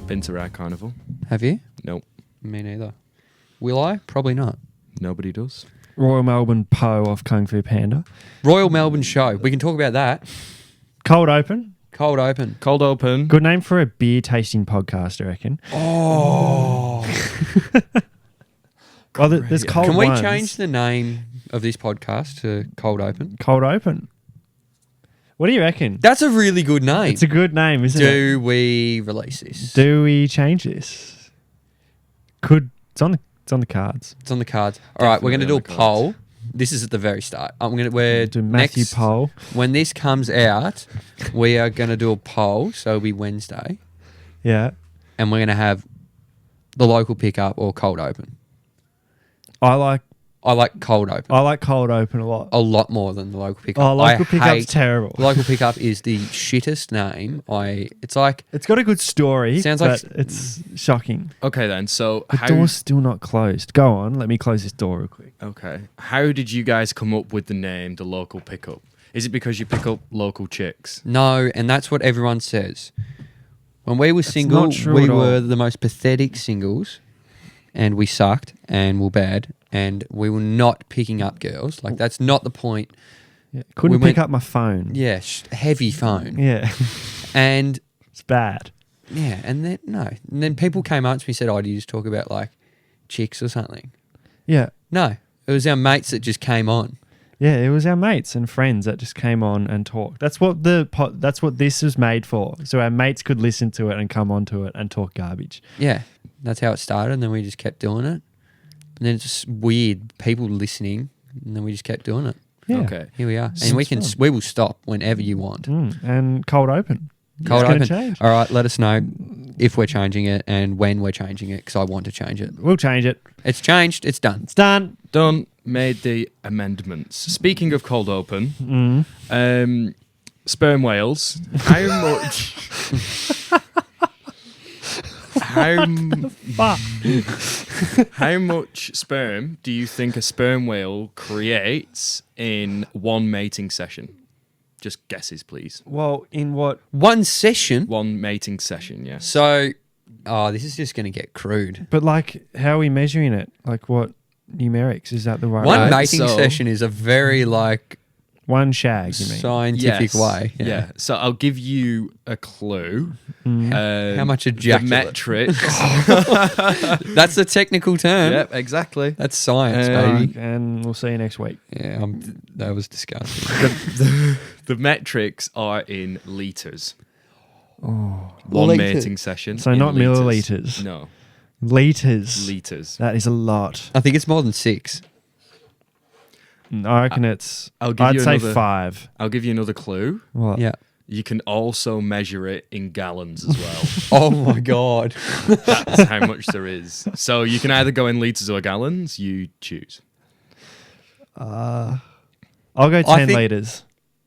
Been to Rag Carnival. Have you? Nope. Me neither. Will I? Probably not. Nobody does. Royal Melbourne Po off Kung Fu Panda. Royal Melbourne Show. We can talk about that. Cold Open. Cold Open. Cold Open. Good name for a beer tasting podcast, I reckon. Oh. Well, there's cold Can we ones. change the name of this podcast to Cold Open? Cold Open. What do you reckon? That's a really good name. It's a good name, isn't it? Do we release this? Do we change this? It's on the cards. It's on the cards. All right, we're going to do a Definitely on the poll. This is at the very start. We're Do Matthew next, poll. When this comes out, we are going to do a poll. So it'll be Wednesday, Yeah. and we're going to have the local pickup or Cold Open. I like Cold Open Cold Open a lot. a lot more than the local pickup. Oh, local I pickup's hate- terrible. Local pickup is the shittest name. It's like It's got a good story. Sounds but like- it's shocking. Okay then, so The door's still not closed. Go on. Let me close this door real quick. Okay. How did you guys come up with the name, the local pickup? Is it because you pick up local chicks? no, and that's what everyone says. When we were single, not true we at all. were the most pathetic singles, and we sucked and were bad, and we were not picking up girls. Like that's not the point. Yeah. Couldn't We pick went- up my phone. Yeah, heavy phone, Yeah. and It's bad. yeah, and then people came up to me and said, "Oh, do you just talk about like chicks or something?" Yeah. No, it was our mates that just came on. Yeah, it was our mates and friends that just came on and talked. That's what that's what this was made for. So our mates could listen to it and come onto it and talk garbage. Yeah, that's how it started, and then we just kept doing it. And then it's just weird people listening, and then we just kept doing it. Yeah. Okay. Here we are, It's and fun. we will stop whenever you want. And Cold Open. Cold It's gonna Open. change. All right, let us know if we're changing it and when we're changing it, because I want to change it. We'll change it. It's changed. It's done. It's done. Done. Made the amendments. Speaking of Cold Open, sperm whales. How much? Fuck. How much sperm do you think a sperm whale creates in one mating session? Just guesses, please. Well, in what? One session. One mating session, yes. So, this is just going to get crude. But like, how are we measuring it? Like what numerics? Is that the right One way? mating session is a very One shag, you mean? scientific way. Yeah. So I'll give you a clue. How much The ejaculate? metrics. That's a technical term. Yep, exactly. That's science, Um, baby. And we'll see you next week. Yeah, that was disgusting. The metrics are in litres. Oh. One Litres. mating session. So in not litres. millilitres. No, Liters. litres. That is a lot. I think it's more than 6. I reckon it's. I'll give I'd you say another- 5. I'll give you another clue. What? Yeah. You can also measure it in gallons as well. Oh my god. That's how much there is. So you can either go in litres or gallons. You choose. I'll go 10 think- litres.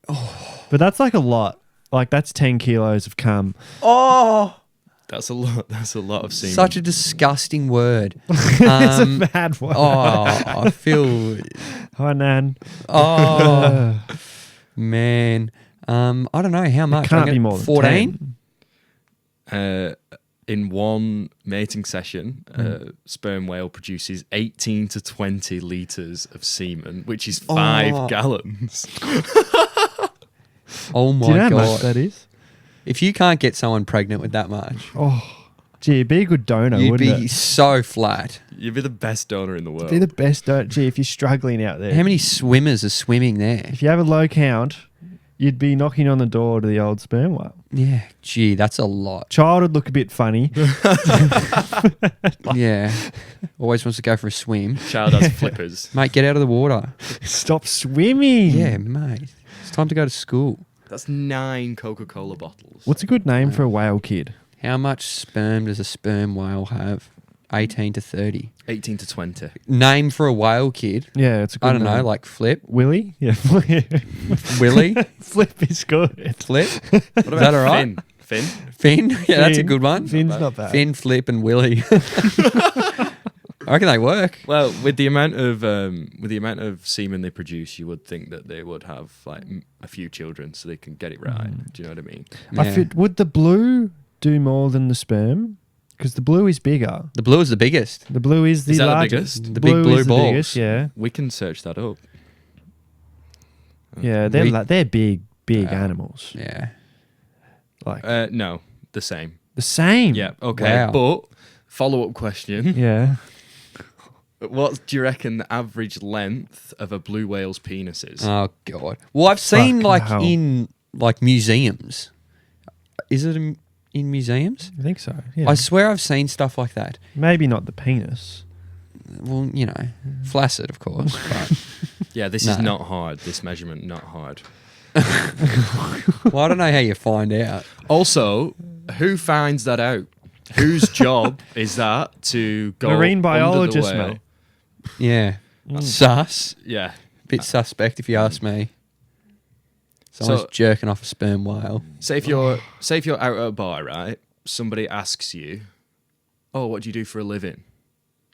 But that's like a lot. Like that's 10 kilos of cum. Oh, That's a lot. That's a lot of semen. such a disgusting word. It's a bad one. Oh, I feel. Hi, Nan. Oh man. I don't know how much. Can't be more than 14. 10. In one mating session, sperm whale produces 18 to 20 litres of semen, which is 5 gallons. Oh Do you know my how much god. that is? If you can't get someone pregnant with that much, Oh, gee, it'd be a good donor, you'd wouldn't be it? so flat. You'd be the best donor in the world. Be the best donor. Gee, if you're struggling out there. How many swimmers are swimming there? If you have a low count, you'd be knocking on the door to the old sperm whale. Yeah, gee, that's a lot. Child would look a bit funny. Yeah. Always wants to go for a swim. Child has flippers. Mate, get out of the water. Stop swimming. Yeah, mate. It's time to go to school. That's 9 Coca-Cola bottles. What's a good name for a whale kid? How much sperm does a sperm whale have? 18 to 30. 18 to 20. Name for a whale kid? Yeah, it's a good I don't know, name. like Flip? Willie? Yeah. Willie? Flip is good. Flip? What Is that all right? Finn? Finn? Yeah, that's a Finn. good one. Finn's not bad. Finn, Flip, and Willie. I reckon they work. Well, with the amount of semen they produce, you would think that they would have like a few children, so they can get it right. Do you know what I mean? Yeah. Would the blue do more than the sperm? Because the blue is bigger. The blue is the biggest. The blue is the Is that the largest. biggest? The big blue is the balls. biggest, yeah. We can search that up. Yeah, they're big Wow. animals. Yeah. Like No, the same. the same. Yeah, okay. Wow. But follow-up question. Yeah. What do you reckon the average length of a blue whale's penis is? Oh God. Well, I've seen Fucking like hell. in like museums. Is it in museums? I think so. Yeah. I swear I've seen stuff like that. Maybe not the penis. Well, you know, flaccid, of course. But Yeah, this is not hard. This measurement, not hard. well, I don't know how you find out. Also, who finds that out? Whose job is that to go Marine under the biologist, whale? mate. Yeah. Sus. Yeah. Bit suspect if you ask me. Someone's So- jerking off a sperm whale. Say if you're out at a bar, right? Somebody asks you, "Oh, what do you do for a living?"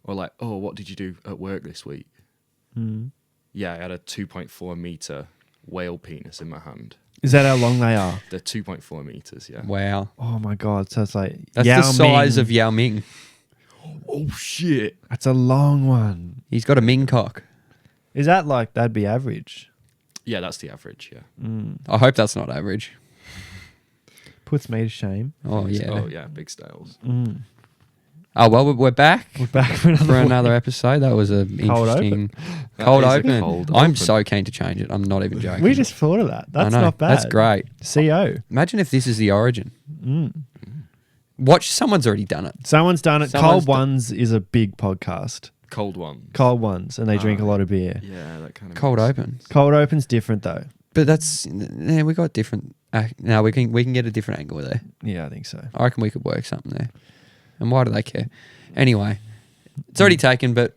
Or like, "Oh, what did you do at work this week?" Yeah, I had a 2.4 meter whale penis in my hand. Is that how long they are? They're 2.4 meters. Yeah. Wow. Oh my god! So it's like That's Yao the size Ming. of Yao Ming. Oh shit! That's a long one. He's got a Ming cock. Is that like that'd be average? Yeah, that's the average. Yeah. I hope that's not average. Puts me to shame. Oh, yeah. Oh yeah, big styles. Oh, well, we're back We're back for another for one. another episode. That was an Cold interesting That cold is a open. cold I'm open. so keen to change it. I'm not even joking. We just thought of that. I That's know. not bad. That's great. CO. Imagine if this is the origin. Watch, someone's already done it. Someone's done it. Someone's Cold Ones is a big podcast. Cold one. Cold Ones, and they drink a lot of beer. Yeah, that kind of Cold makes- open. Cold Open's different though. But that's, yeah, we got different. No, we can get a different angle there. Yeah, I think so. I reckon we could work something there. And why do they care? Anyway, it's already taken, but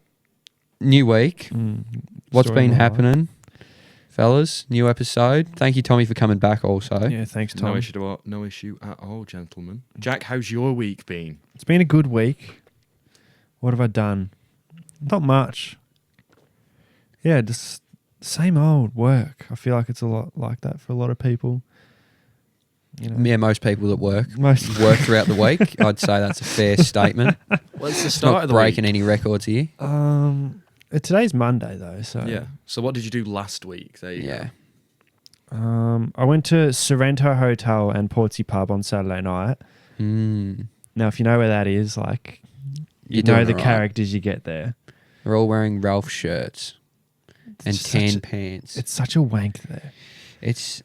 new week. What's Story been of my life. happening, fellas? New episode. Thank you, Tommy, for coming back also. Yeah, thanks, Tom. No issue at all, gentlemen. Jack, how's your week been? It's been a good week. What have I done? Not much. Yeah, just same old work. I feel like it's a lot like that for a lot of people. You know, Yeah, most people that work most throughout the week. I'd say that's a fair statement. Well, it's the It's start not of the breaking week. any records here. Today's Monday though, so Yeah. So what did you do last week? There you Yeah. I went to Sorrento Hotel and Portsea Pub on Saturday night. Mm. Now, if you know where that is, like you You're doing know the all right. characters you get there. They're all wearing Ralph shirts and It's such tan a- pants. It's such a wank there. It's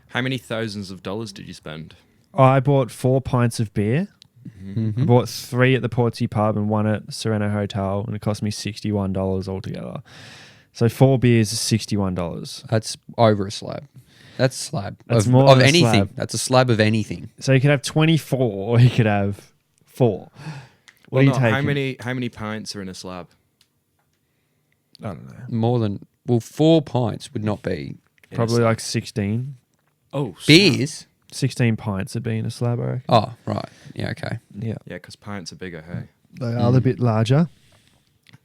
How many thousands of dollars did you spend? I bought 4 pints of beer. I mhm. bought 3 at the Portsea Pub and 1 at Sorrento Hotel, and it cost me $61 altogether. So 4 beers is $61. That's over a slab. That's a slab That's of, more of than a anything. slab. That's a slab of anything. So you could have 24 or you could have 4. What are you taking? How many pints are in a slab? I don't know. More than 4 pints would not be In a Probably slab? like 16. Oh, snap. beers. 16 pints would be in a slab, I reckon. Oh, right. Yeah, okay. Yeah. Yeah, because pints are bigger. Hey, They are a bit larger.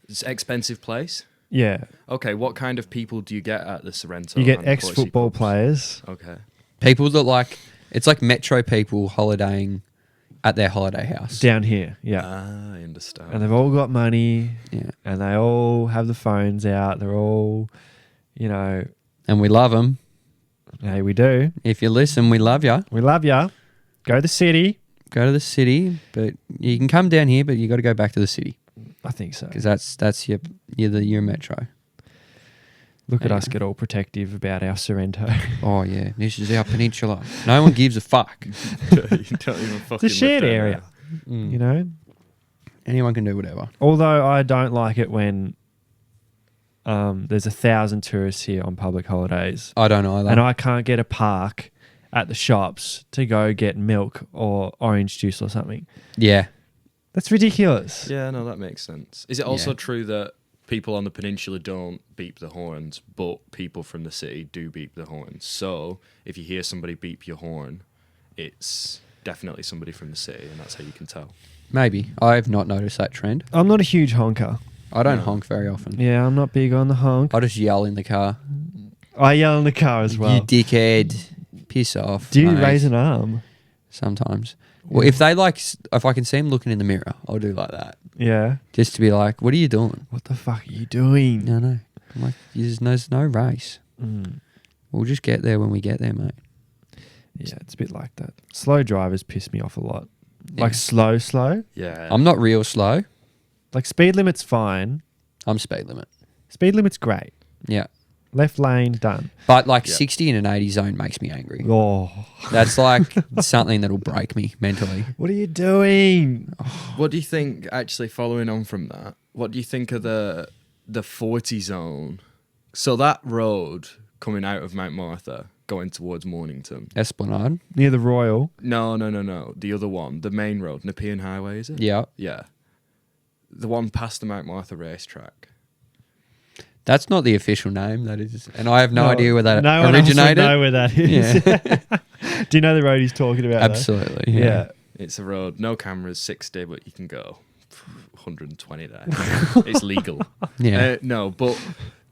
it's an expensive place. Yeah. Okay, what kind of people do you get at the Sorrento? You get and Portsea ex-football pubs? players. Okay. People that like, it's like metro people holidaying at their holiday house. Down here. Yeah. I understand. And they've all got money Yeah. and they all have the phones out. They're all, you know, And we love them. hey, we do. If you listen, we love you. We love ya. Go to the city. Go to the city, but you can come down here, but you got to go back to the city I think so. because that's your metro. Look at Yeah. us get all protective about our Sorrento. Oh yeah, this is our peninsula. No one gives a fuck. You don't even fucking It's a shared live there area, now. you know? Anyone can do whatever. Although I don't like it when there's 1,000 tourists here on public holidays I don't either. and I can't get a park at the shops to go get milk or orange juice or something. Yeah. That's ridiculous. Yeah, no, that makes sense. Is it also Yeah. true that people on the peninsula don't beep the horns, but people from the city do beep the horns? So if you hear somebody beep your horn, it's definitely somebody from the city, and that's how you can tell. Maybe. I have not noticed that trend. I'm not a huge honker. I don't No. honk very often. Yeah, I'm not big on the honk. I just yell in the car. I yell in the car as well. You dickhead. Piss off. Do you mate. raise an arm? Sometimes. Well, if I can see them looking in the mirror, I'll do like that. Yeah. Just to be like, what are you doing? What the fuck are you doing? No. I'm like, there's no race. Mm. We'll just get there when we get there, mate. Yeah, it's a bit like that. Slow drivers piss me off a lot. Yeah. Like slow. Yeah. I'm not real slow. Like speed limit's fine. I'm speed limit. Speed limit's great. Yeah. Left lane, done. But like Yeah. 60 in an 80 zone makes me angry. Oh, That's like something that'll break me mentally. what are you doing? What do you think, actually following on from that, what do you think of the 40 zone? So that road coming out of Mount Martha going towards Mornington. Esplanade. Near the Royal. No. The other one, the main road, Nepean Highway, is it? Yeah. Yeah. The one past the Mount Martha racetrack. That's not the official name, that is. And I have no idea where that no originated. one else would know where that is. Yeah. Do you know the road he's talking about? though? Absolutely. Yeah. It's a road, no cameras, 60, but you can go 120 there. It's legal. Yeah. No, but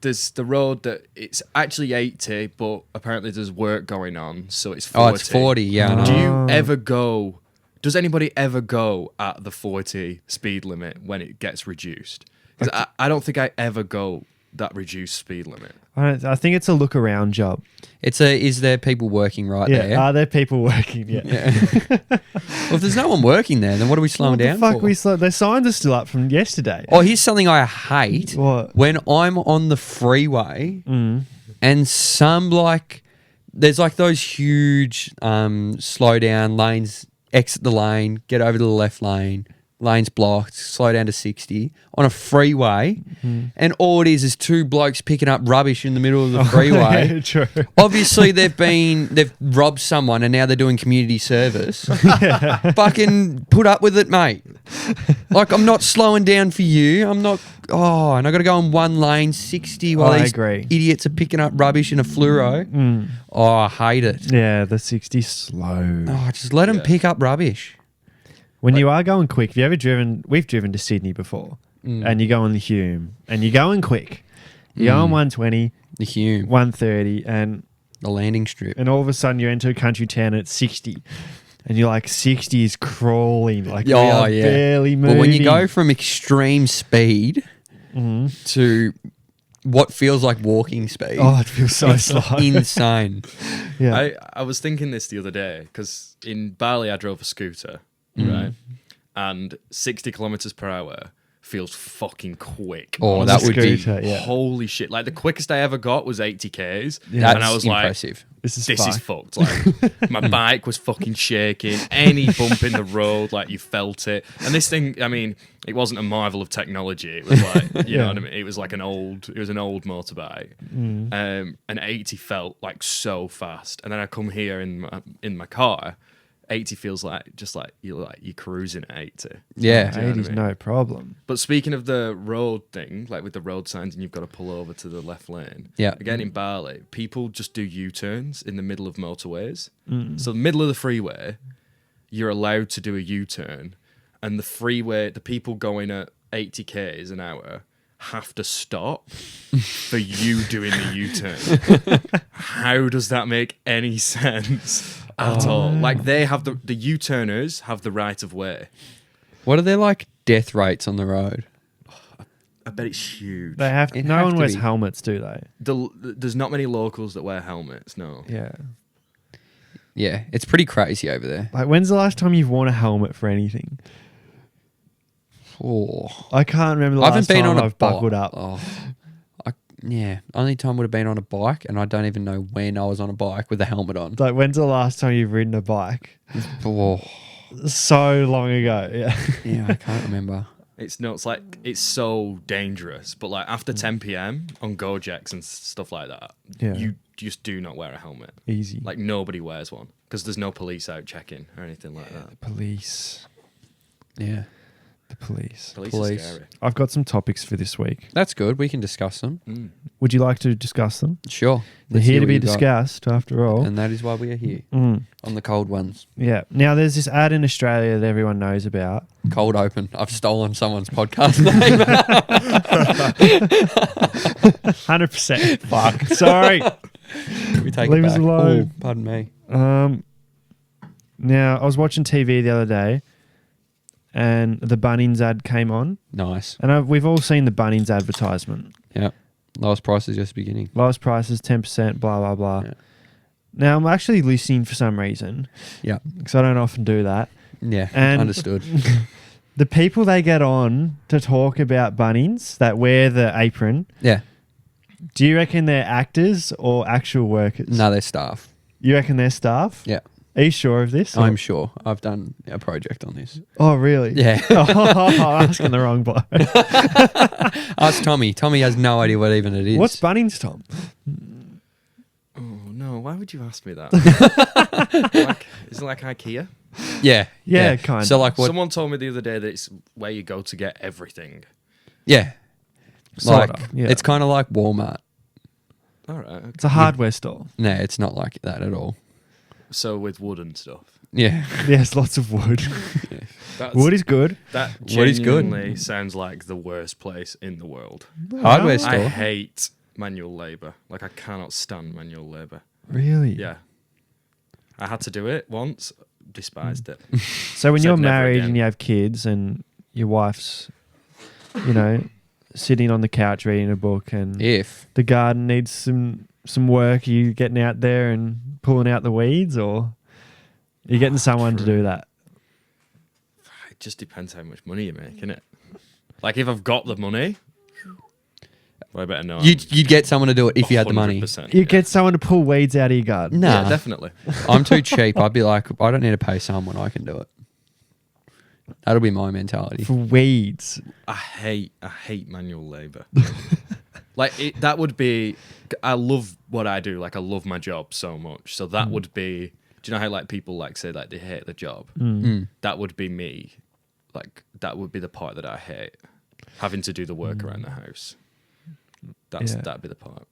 there's the road that it's actually 80, but apparently there's work going on, so it's 40. Oh, it's 40. Yeah. I know. Do you ever go? Does anybody ever go at the 40 speed limit when it gets reduced? 'Cause I don't think I ever go that reduced speed limit. I think it's a look around job. Is there people working right Yeah. there? Are there people working? Yeah. Yeah. Well, if there's no one working there, then what are we slowing down Fuck, for? their signs are still up from yesterday. Oh, here's something I hate. What? When I'm on the freeway Mm. and there's like those huge slow down lanes, exit the lane, get over to the left lane, lane's blocked, slow down to 60 on a freeway, and all it is two blokes picking up rubbish in the middle of the freeway. Yeah, true. Obviously, they've robbed someone and now they're doing community service. Fucking put up with it, mate. Like, I'm not slowing down for you. I'm not. Oh, and I got to go in one lane, 60, while I these agree. idiots are picking up rubbish in a fluoro. Mm. Oh, I hate it. Yeah, the 60 slow. Oh, just let them Yeah. pick up rubbish. When you are going quick, have you ever driven? We've driven to Sydney before, and you go on the Hume, and you're going quick. You go on 120, The Hume, 130, and the landing strip. all of a sudden you enter a country town at 60, and you're like, 60 is crawling, like we Oh, are yeah. barely moving. But when you go from extreme speed to what feels like walking speed, oh, it feels so slow. insane. Yeah, I was thinking this the other day because in Bali I drove a scooter, right? And 60 kilometers per hour feels fucking quick. Oh, On that the would be scooter, yeah. Holy shit. Like the quickest I ever got was 80 Ks. Yeah. And I was impressive. this is like, this is fucked. fucked. Like my bike was fucking shaking. Any bump in the road, like you felt it. And this thing, I mean, it wasn't a marvel of technology. It was like, you know what I mean? It was like an old motorbike. And 80 felt like so fast. And then I come here in my car, 80 feels like just like you're cruising at 80. Yeah. Do you know what I 80's mean? no problem. But speaking of the road thing, like with the road signs and you've got to pull over to the left lane. Yeah. Again, in Bali, people just do U-turns in the middle of motorways. So the middle of the freeway, you're allowed to do a U-turn. And the people going at 80 Ks an hour have to stop for you doing the U-turn. How does that make any sense at all? Like they have the U-turners have the right of way. What are their like death rates on the road? I bet it's huge. They have It'd no have one to wears be. helmets, do they? There's not many locals that wear helmets. No. Yeah. Yeah, it's pretty crazy over there. Like, when's the last time you've worn a helmet for anything? Oh, I can't remember the I last haven't been time on a I've buckled up. Oh, yeah, only time would have been on a bike, and I don't even know when I was on a bike with a helmet on. Like, when's the last time you've ridden a bike? Oh, So long ago. Yeah. yeah, I can't remember. It's nuts. Like it's so dangerous. But like after 10 p.m. on Gojeks and stuff like that, Yeah. you just do not wear a helmet. Easy. Like nobody wears one because there's no police out checking or anything like that. Police. Yeah, The police. Police Police. are scary. I've got some topics for this week. that's good. We can discuss them. Would you like to discuss them? Sure. They're Let's here hear to what be you've got. discussed, after all. And that is why we are here Mm. on the cold ones. Yeah. Now, there's this ad in Australia that everyone knows about. Cold open. I've stolen someone's podcast name. 100%. Fuck. Sorry. We take Leave it us back. alone. Oh, pardon me. Now, I was watching TV the other day and the Bunnings ad came on. Nice. And we've all seen the Bunnings advertisement. Yeah. Lowest price is just beginning. Lowest prices, 10%, blah, blah, blah. Yeah. Now, I'm actually listening for some reason. Yeah. Because I don't often do that. Yeah. And Understood. the people they get on to talk about Bunnings that wear the apron, Yeah. do you reckon they're actors or actual workers? No, they're staff. You reckon they're staff? Yeah. Are you sure of this? I'm sure. I've done a project on this. Oh, really? Yeah. I'm asking the wrong bloke. Ask Tommy. Tommy has no idea what even it is. What's Bunnings, Tom? Oh no! Why would you ask me that? Is it like IKEA? Yeah. Yeah, kind of. So like what? Someone told me the other day that it's where you go to get everything. Yeah. Sorta, Like yeah. it's kind of like Walmart. All right. Okay. It's a hardware store. No, it's not like that at all. So with wood and stuff. Yeah. Yes, lots of wood. That's, Wood is good. that Wood is good. genuinely sounds like the worst place in the world. Hardware Oh, store. I hate manual labor. Like I cannot stand manual labor. Really? Yeah. I had to do it once. Despised it. So when Said you're never married again. and you have kids and your wife's, you know, sitting on the couch reading a book and If the garden needs some work, are you getting out there and pulling out the weeds, or are you getting someone to do that? It just depends how much money you make, innit? Like if I've got the money, well, I better know. you'd get someone to do it if you had the money. 100%, You yeah. get someone to pull weeds out of your garden. Nah, Yeah, definitely. I'm too cheap. I'd be like, I don't need to pay someone. I can do it. That'll be my mentality. For weeds. I hate manual labor. Like that would be. I love what I do. Like I love my job so much. So that would be. Do you know how like people like say like they hate the job? Mm. That would be me. Like that would be the part that I hate. Having to do the work around the house. Yeah. That'd be the part.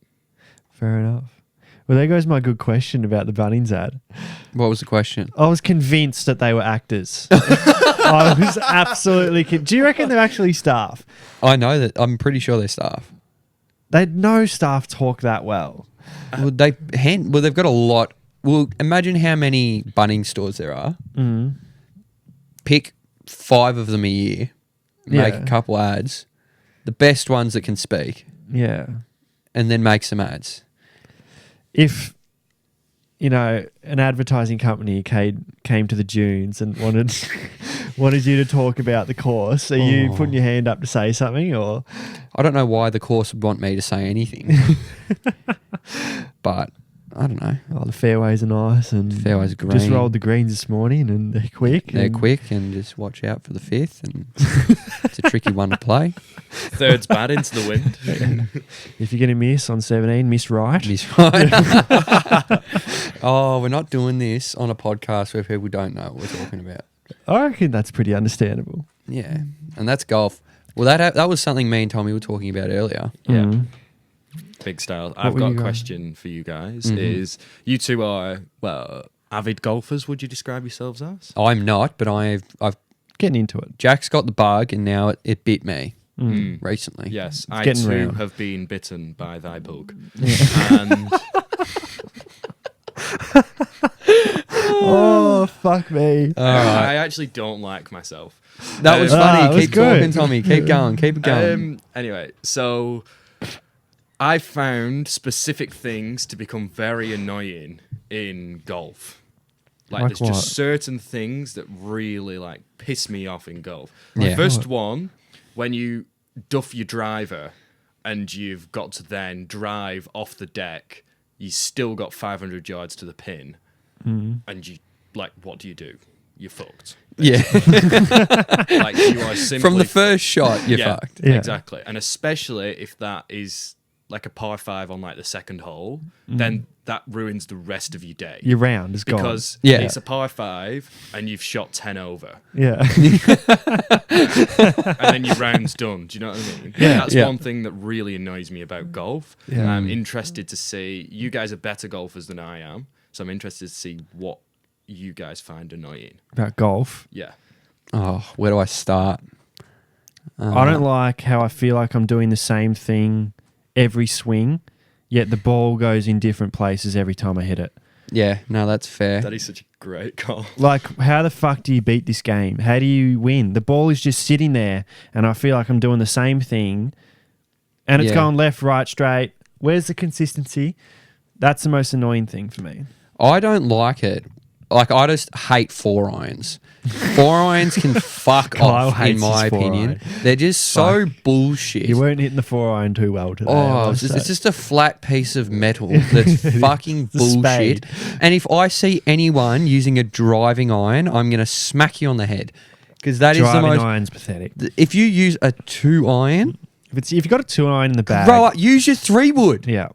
Fair enough. Well, there goes my good question about the Bunnings ad. What was the question? I was convinced that they were actors. I was absolutely. Do you reckon they're actually staff? I know that. I'm pretty sure they're staff. No staff talk that well. Well, they've got a lot. Well, imagine how many Bunnings stores there are. Mm. Pick 5 of them a year. Make Yeah. a couple ads. The best ones that can speak. Yeah. And then make some ads. If, you know, an advertising company came to the Dunes and wanted you to talk about the course, are you Oh. putting your hand up to say something, or? I don't know why the course would want me to say anything. But I don't know. Oh, the fairways are nice and Fairways are just green. rolled the greens this morning and they're quick. They're and- quick and just watch out for the 5th. And it's a tricky one to play. Third's bad into the wind. If you're going to miss on 17, miss right. Miss right. Oh, we're not doing this on a podcast where people don't know what we're talking about. I reckon that's pretty understandable. Yeah, and that's golf. Well, that was something me and Tommy were talking about earlier. Yeah. Mm. Big style. What I've were got you a going- question for you guys. Mhm. Is you two are avid golfers? Would you describe yourselves as? I'm not, but I've Getting into it. Jack's got the bug, and now it bit me Mm. recently. Yes, I getting too round. have been bitten by thy bug. Yeah. And Oh, fuck me. All right, I actually don't like myself. that was Um, funny. it was Keep good. talking, Tommy. Keep going. Keep it going. Anyway, so I found specific things to become very annoying in golf. Like Like there's what? just certain things that really like piss me off in golf. Yeah. First What? one, when you duff your driver and you've got to then drive off the deck, you still got 500 yards to the pin, and you like, what do? You're fucked. Yeah, Like you are simply from the first shot, you're yeah, fucked. Yeah. exactly. And especially if that is like a par 5 on like the second hole, then that ruins the rest of your day. Your round is gone. Because Yeah. it's a par 5 and you've shot 10 over Yeah. and then your round's done. Do you know what I mean? Yeah. That's Yeah. one thing that really annoys me about golf. Yeah. I'm interested to see, you guys are better golfers than I am, so I'm interested to see what you guys find annoying. About golf. Yeah. Oh, where do I start? I don't like how I feel like I'm doing the same thing every swing, yet the ball goes in different places every time I hit it. Yeah, no, that's fair. That is such a Great call. Like, how the fuck do you beat this game? How do you win? The ball is just sitting there, and I feel like I'm doing the same thing, and it's Yeah. going left, right, straight. Where's the consistency? That's the most annoying thing for me. I don't like it. Like, I just hate 4-irons. 4-irons can fuck Kyle off, in hates my his opinion. 4-iron. They're just so bullshit. You weren't hitting the 4-iron too well today. Oh, it's just a flat piece of metal that's fucking It's a bullshit. spade. And if I see anyone using a driving iron, I'm going to smack you on the head. Because that is the Driving most... iron's pathetic. If you use a 2-iron, If you've got a 2-iron in the bag, grow up. Use your 3-wood. yeah,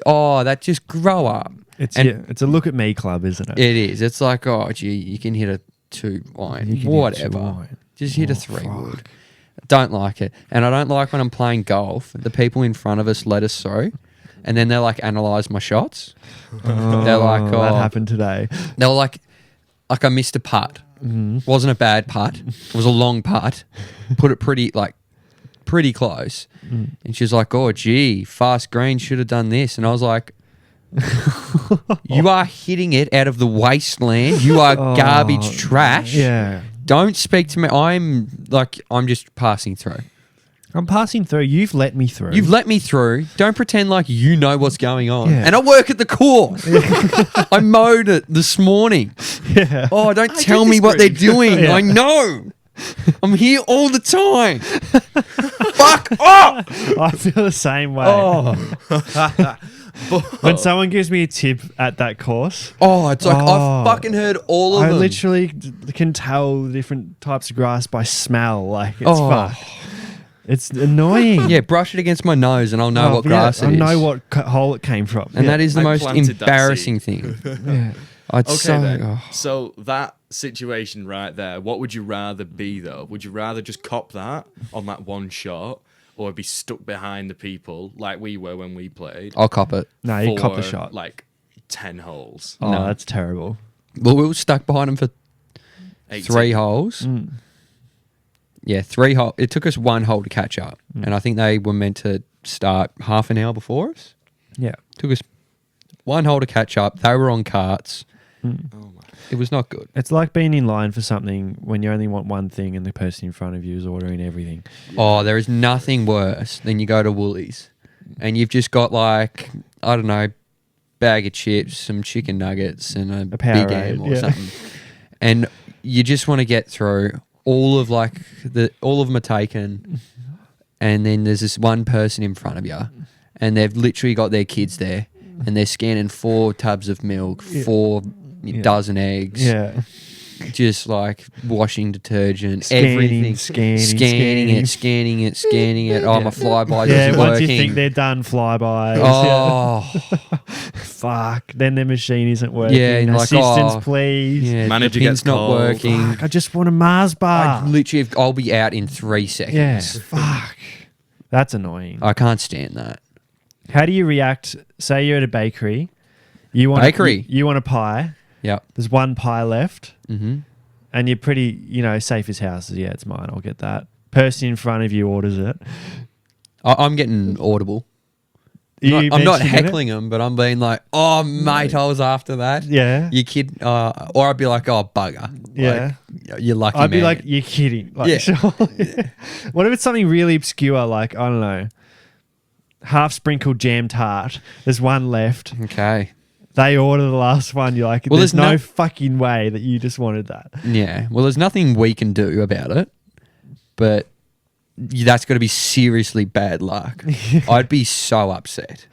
Oh, that just grow up. it's And- it's a look at me club, isn't it? It is. It's like, oh, gee, you can hit a 2-iron. You can hit Whatever. 2-iron. Just hit a Oh, 3-wood. fuck. Don't like it. And I don't like when I'm playing golf, the people in front of us let us throw, and then they like analyze my shots. They're like, oh, that happened today. they were like I missed a putt. Wasn't a bad putt. It was a long putt. Put it pretty close. And she was like, oh, gee, fast green, should have done this. And I was like, you are hitting it out of the wasteland. You are garbage trash. Yeah, Don't speak to me. I'm just passing through. I'm passing through. You've let me through. You've let me through. Don't pretend like you know what's going on. Yeah. And I work at the course. I mowed it this morning. yeah. Oh, don't tell me what they're doing. Yeah. I know. I'm here all the time. Fuck off. I feel the same way. Oh. When someone gives me a tip at that course, Oh, it's like Oh. I've fucking heard all of I them. literally can tell the different types of grass by smell. Like, it's Oh. fuck. It's annoying. Yeah, brush it against my nose and I'll know Oh, what yeah, grass it I is. know what hole it came from. And that is the I most planted that embarrassing seed. thing. Yeah. It's Okay, so, then. oh. So that situation right there, what would you rather be though? Would you rather just cop that on that one shot, or be stuck behind the people like we were when we played? I'll cop it. No, you cop the for, shot. Like 10 holes. Oh, No. that's terrible. Well, we were stuck behind them for 18. 3 holes. Yeah, 3 holes. It took us 1 hole to catch up. And I think they were meant to start half an hour before us. Yeah. Took us 1 hole to catch up. They were on carts. Oh my. It was not good. It's like being in line for something when you only want one thing and the person in front of you is ordering everything. Oh, there is nothing worse than you go to Woolies and you've just got like, I don't know, bag of chips, some chicken nuggets and a big Powerade, M or yeah. something. And you just want to get through all of all of them are taken. And then there's this one person in front of you and they've literally got their kids there and they're scanning 4 tubs of milk, 4 dozen eggs. Yeah. Just like washing detergent, Scanning, everything, scanning. scanning it. Oh, my flybys Yeah, isn't once working. you think they're done, flybys. Oh, Fuck. Then their machine isn't working. Yeah, and like, Assistance, oh, please. yeah, Manager the pin's gets not called. working. Fuck, I just want a Mars bar. I'll be out in 3 seconds. Yeah. Fuck. That's annoying. I can't stand that. How do you react? Say you're at a bakery. You want Bakery? You want a pie. Yep. There's one pie left. Mm-hmm. And you're pretty, safe as houses. Yeah, it's mine. I'll get that. Person in front of you orders it. I'm getting audible. I'm not heckling them, but I'm being like, oh, mate, I was after that. Yeah. You kid. Or I'd be like, oh, bugger. Yeah. Like, you're lucky, I'd be man. like, you're kidding. Like, Yeah. sure. What if it's something really obscure, like, I don't know, half sprinkled jam tart. There's one left. Okay. They order the last one. You're like, Well, there's there's no no- fucking way that you just wanted that. Yeah. Well, there's nothing we can do about it, but that's got to be seriously bad luck. I'd be so upset.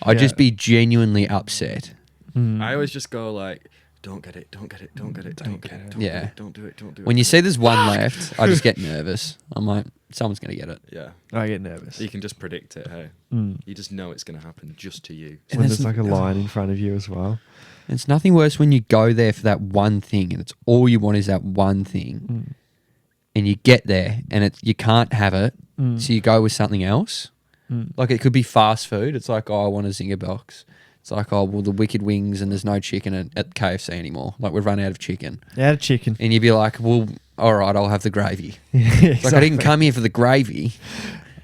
I'd Yeah. just be genuinely upset. I always just go like, don't get it, don't get it, don't get it, don't get it, don't Yeah. get it, don't do it, don't do it. When you see there's one left, I just get nervous. I'm like, someone's going to get it. Yeah. I get nervous. You can just predict it, hey. Mm. You just know it's going to happen just to you. And When there's there's like a line in front of you as well. It's nothing worse when you go there for that one thing and it's all you want is that one thing. And you get there and you can't have it. So you go with something else. Like it could be fast food. It's like, oh, I want a Zinger box. It's like, oh, well, the Wicked Wings and there's no chicken at KFC anymore. Like we've run out of chicken. Out of chicken. And you'd be like, well, all right, I'll have the gravy. Yeah, Like I didn't come here for the gravy.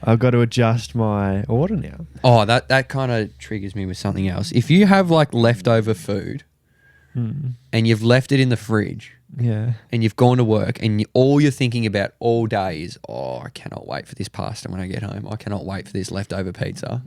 I've got to adjust my order now. Oh, that kind of triggers me with something else. If you have like leftover food and you've left it in the fridge Yeah. and you've gone to work and all you're thinking about all day is, oh, I cannot wait for this pasta when I get home. I cannot wait for this leftover pizza.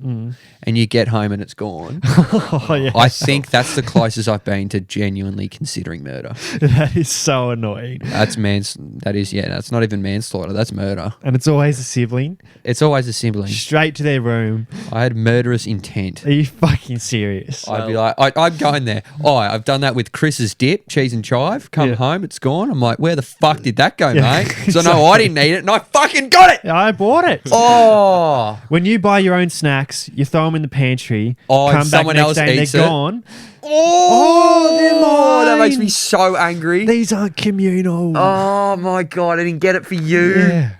And you get home and it's gone. Oh, yeah. I think that's the closest I've been to genuinely considering murder. That is so annoying. That's that's not even manslaughter. That's murder. And it's always a sibling. It's always a sibling. Straight to their room. I had murderous intent. Are you fucking serious? I'd be like, I'm going there. Oh, I've done that with Chris's dip, cheese and chive. Come home, it's gone. I'm like, where the fuck did that go, mate? So no, I didn't eat it, and I fucking got it. I bought it. Oh, When you buy your own snacks, you throw them in the pantry. Oh, and come back someone next else day and eats they're it. gone. they're mine. that makes me so angry. These aren't communal. Oh my god, I didn't get it for you. Yeah.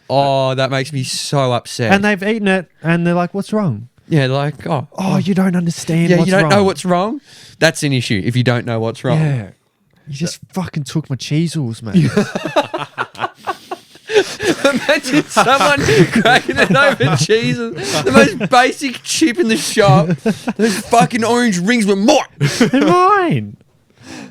Oh, that makes me so upset. And they've eaten it, and they're like, "What's wrong?" yeah, like, Oh, you don't understand. yeah, what's you don't wrong. know what's wrong. That's an issue if you don't know what's wrong. Yeah. You just fucking took my cheesels, mate. Imagine someone cracking it over cheeses. The most basic chip in the shop. Those fucking orange rings were mine. They're mine.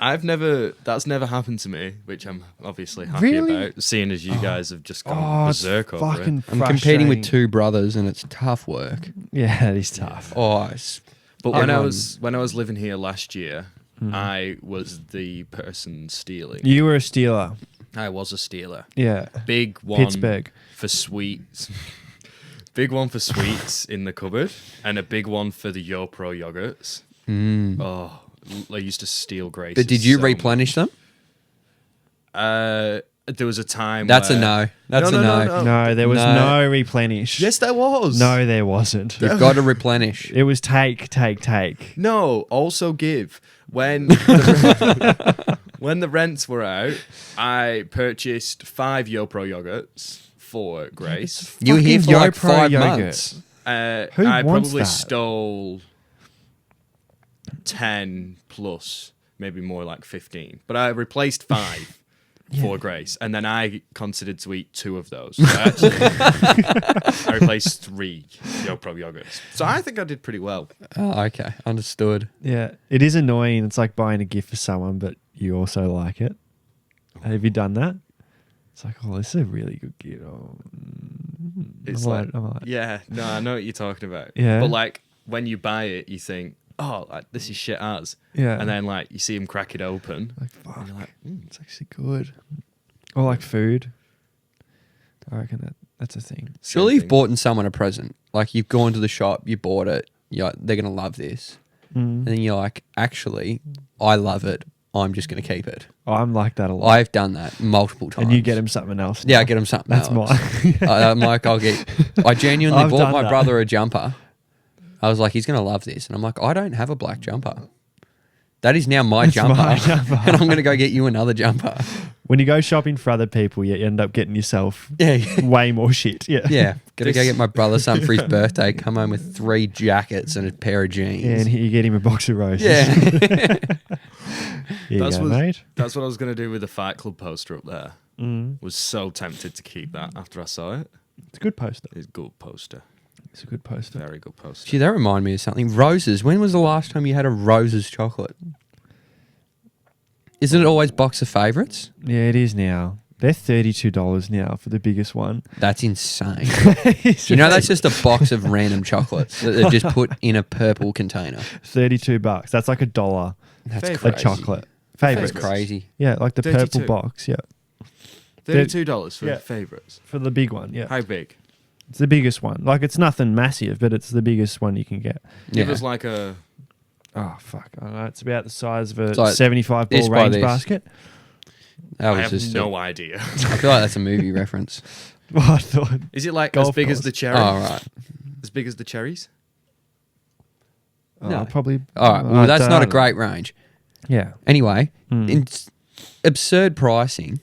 That's never happened to me, which I'm obviously happy Really? about, seeing as you guys have just gone it's berserk over it. fucking I'm competing with frustrating. two brothers and it's tough work. Yeah, it is tough. Oh, But when I Everyone- was living here last year, I was the person stealing. You were a stealer. I was a stealer. Yeah. Big one Pittsburgh. for sweets. Big one for sweets in the cupboard, and a big one for the YoPro yogurts. Oh, I used to steal Grace's. But did you so replenish them? There was a time. That's a where- no. That's No, a no, no. no. No, there was No. no replenish. Yes, there was. No, there wasn't. You've got to replenish. It was take. No, also give. When the rents were out, I purchased 5 YoPro yogurts for Grace. You were here for Fucking like YoPro 5 yogurt. months. Who I wants probably that? stole 10 plus, maybe more like 15. But I replaced 5 for Grace, and then I considered to eat 2 of those. So I replaced 3 YoPro yogurts. So I think I did pretty well. Oh, okay. Understood. Yeah, it is annoying. It's like buying a gift for someone, but you also like it. Have you done that? It's like, oh, this is a really good gift. Oh, It's I'm like, yeah, no, I know what you're talking about. Yeah. But like when you buy it, you think, oh, like, this is shit as. Yeah. And then like you see him crack it open. like fuck, And you're like, it's actually good. Or like food. I reckon that's a thing. Surely Same you've thing. bought someone a present. Like you've gone to the shop, you bought it. You're like, they're going to love this. And then you're like, actually, I love it. I'm just going to keep it. I'm like that a lot. I've done that multiple times. And you get him something else. Yeah, now. I get him something That's else. mine. I'm like, I genuinely I've bought done my that. brother a jumper. I was like, he's going to love this. And I'm like, I don't have a black jumper. That is now my jumper. my jumper. And I'm going to go get you another jumper. When you go shopping for other people, you end up getting yourself Yeah. way more shit. Yeah. Yeah. Gotta go This- get my brother something for his birthday. Come home with 3 jackets and a pair of jeans. Yeah, and you get him a box of roses. Yeah. Here you That's go, what- mate. That's what I was going to do with the Fight Club poster up there. Was so tempted to keep that after I saw it. It's a good poster. It's a good poster. It's a good poster. Very good poster. Gee, that reminded me of something. Roses. When was the last time you had a Roses chocolate? Isn't it always box of favourites? Yeah, it is now. They're $32 now for the biggest one. That's insane. You know, that's just a box of random chocolates that they've just put in a purple container. $32. That's like $1 That's Favourites. a crazy. chocolate. Favorites. That's crazy. Yeah, like the 32. purple box. Yeah, $32 for Yeah. favourites. for the big one. Yeah, How big? it's the biggest one. Like it's nothing massive, but it's the biggest one you can get. Give Yeah. us like a... Oh fuck! I don't know. It's about the size of a It's like 75 this ball by range this. basket. That I was have just no idea. I feel like that's a movie reference. Well, I thought. Is it like Golf as big as balls. the cherry? Oh, right. As big as the cherries? No. Probably. All right. Well, I that's don't not a know. great range. Yeah. Anyway, Mm. it's absurd pricing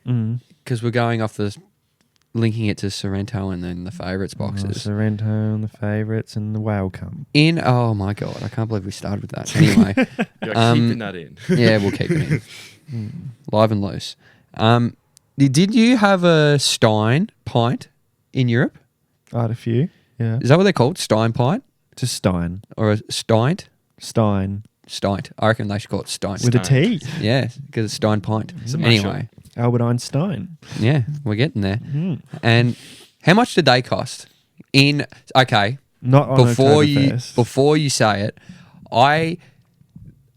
Mm. because we're going off the linking it to Sorrento and then the favourites boxes. Sorrento and the favourites and the whale come. Oh my god, I can't believe we started with that. Anyway, You're Um, keeping that in. yeah, we'll keep it in. Live and loose. Did you have a Stein pint in Europe? I had a few. Yeah. Is that what they're called? Stein pint To Stein. or a Steint? Stein. Steint. I reckon they should call it Steint. With a T. Yeah, because it's Stein Pint. a Anyway, Albert Einstein. yeah, we're getting there. Mm. And how much did they cost? Okay, Not on Oktoberfest. before you say it,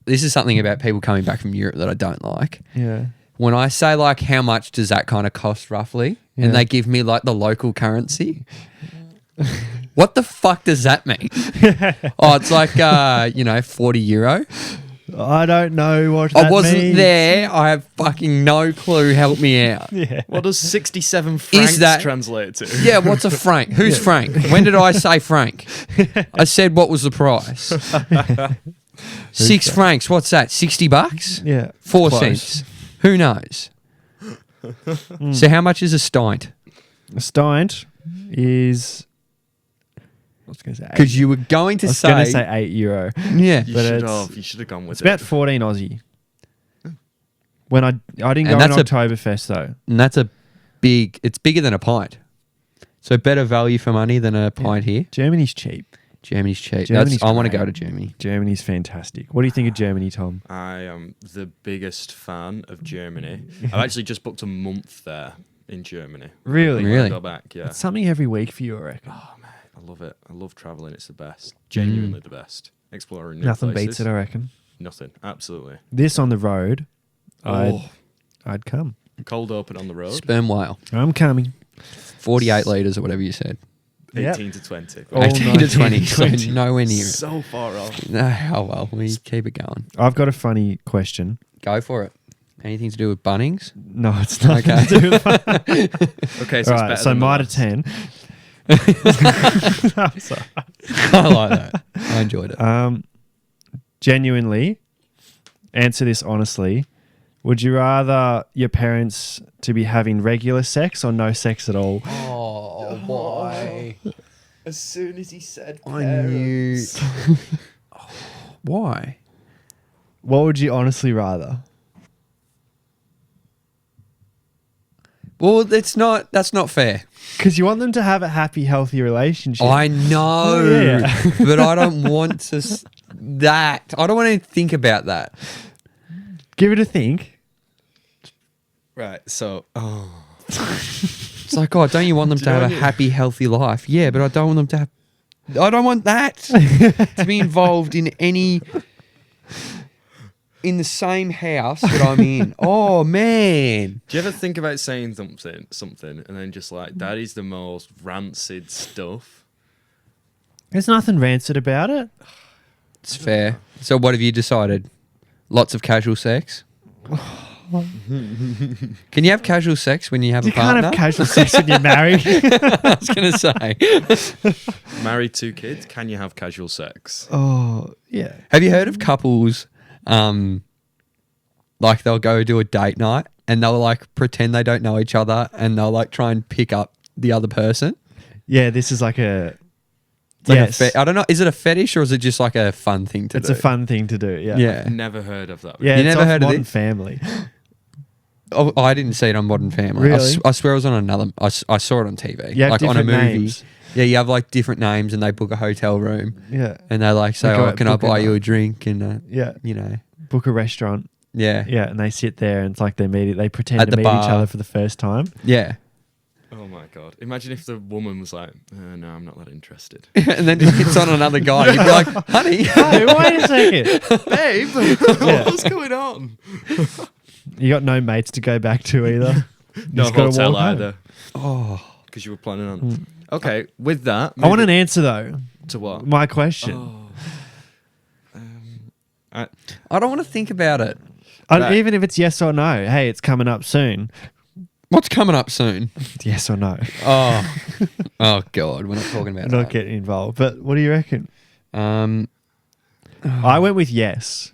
this is something about people coming back from Europe that I don't like. Yeah. When I say like how much does that kind of cost roughly, Yeah. and they give me like the local currency, what the fuck does that mean? Oh, it's like 40 euro. I don't know what that I wasn't means. there. I have fucking no clue. Help me out. Yeah. What does 67 francs that- translate to? Yeah, what's a franc? Who's Frank? When did I say franc? I said what was the price? 6 francs. What's that? $60? Yeah. 4 Close. cents. Who knows? So how much is a steint? A Steint is. I was going to say. Because you were going to I was say, going to say €8. yeah. You But should it's- have. You should have gone with It's it. about 14 Aussie. When I didn't And go on that's a- Oktoberfest though. And that's it's bigger than a pint. So better value for money than a pint here. Germany's cheap. Germany's cheap. Germany's I want to great. go to Germany. Germany's fantastic. What do you think of Germany, Tom? I am the biggest fan of Germany. I've actually just booked a month there in Germany. Really? When I Really? go back, yeah. It's something every week for you, I reckon. Oh man, I love it. I love traveling. It's the best. Genuinely the best. Exploring new Nothing places. beats it, I reckon. Nothing. Absolutely. This on the road, Oh, I'd come. cold open on the road. Sperm whale. I'm coming. 48 litres or whatever you said. Yep. 18 to 20. Oh, 18 to 20. 20. So nowhere near it. So far off. Oh, well, we keep it going. I've got a funny question. Go for it. Anything to do with Bunnings? No, it's not. Okay. To do with Okay, so All it's right, better so than the my to last. 10. I'm sorry. I like that. I enjoyed it. Genuinely, answer this honestly. Would you rather your parents to be having regular sex or no sex at all? Oh, why? As soon as he said I knew. Why? What would you honestly rather? Well, that's not fair. Because you want them to have a happy, healthy relationship. I know, Yeah. but I don't want to. I don't want to think about that. Give it a think. Right, so It's like, oh, don't you want them Do to you know have a what I mean? happy, healthy life? Yeah, but I don't want them to have. I don't want that to be involved in the same house that I'm in. Oh man. do you ever think about saying something and then just like, that is the most rancid stuff? There's nothing rancid about it. It's fair. So what have you decided? Lots of casual sex? Can you have casual sex when you have You a partner? can't have casual sex when you're married. I was going to say. Married 2 kids, can you have casual sex? Oh, yeah. Have you heard of couples, like they'll go do a date night and they'll like pretend they don't know each other and they'll like try and pick up the other person? Yeah, this is like a... It's like yes. I don't know. Is it a fetish or is it just like a fun thing to It's do? a fun thing to do, yeah. Yeah. Never heard of that. Yeah, You it's never off heard of Modern this? Family. Oh, I didn't see it on Modern Family. Really? I swear it was on another. I saw it on TV. You have like on a different movie. names. Yeah, you have like different names and they book a hotel room Yeah. and they like say, They go oh, out, can I book a buy you night. a drink? And, Yeah. you know, Book a restaurant. yeah. Yeah, and they sit there and it's like they pretend At to the meet bar. each other for the first time. Yeah. Oh my god! Imagine if the woman was like, "No, I'm not that interested." And then just hits on another guy. You'd be like, honey. Hey, wait a second. Babe, Yeah. what's going on? You got no mates to go back to either. No Just gotta hotel walk home. either. Oh. Because you were planning on. Okay, with that, I want an moving answer though. to what? My question. Oh. I don't want to think about it. Right. Even if it's yes or no. Hey, it's coming up soon. What's coming up soon? Yes or no. Oh. Oh, God. We're not talking about I'm not that. getting involved. But what do you reckon? Um, I went with yes.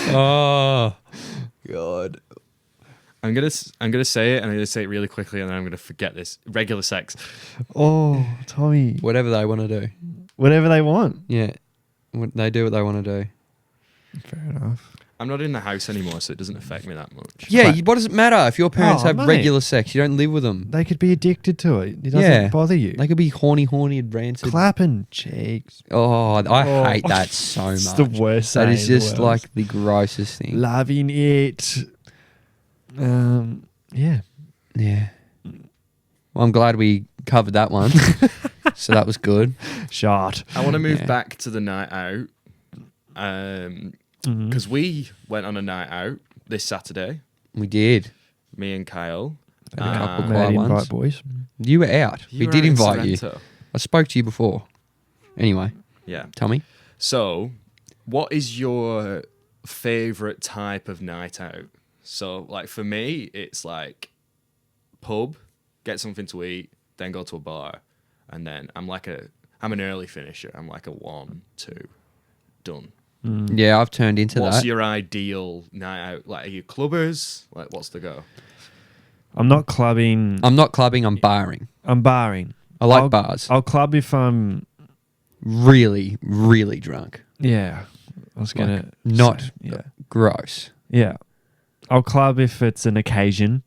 oh, God. I'm gonna say it, and I'm gonna say it really quickly, and then I'm gonna forget this. Regular sex. Oh, Tommy. Whatever they want to do. Whatever they want. Yeah. They do what they want to do. Fair enough. I'm not in the house anymore, so it doesn't affect me that much. Yeah, But- what does it matter if your parents Oh, have mate. regular sex? You don't live with them. They could be addicted to it. It doesn't Yeah. bother you. They could be horny, and rancid. Clapping cheeks. Oh, I Oh. hate that so much. It's the worst That saying is in the just world. like the grossest thing. Loving it. Yeah. Yeah. Well, I'm glad we covered that one. So that was good. Shot. I want to move Yeah. back to the night out because we went on a night out this Saturday, We did. me and Kyle. Had a couple Made quiet invite ones. boys. You were out. You we were did out in invite you. Sorrento. I spoke to you before. Anyway, Yeah. tell me. So, what is your favorite type of night out? So, like for me, it's like pub, get something to eat, then go to a bar, and then I'm an early finisher. I'm like a 1, 2, done. Yeah, I've turned into What's that. your ideal night out? Like, are you clubbers? Like, what's the go? I'm not clubbing. I'm not clubbing, I'm barring. I'm barring. I like I'll- bars. I'll club if I'm. Really, really drunk. Yeah. I was Like, going to. not Yeah. gross. Yeah. I'll club if it's an occasion.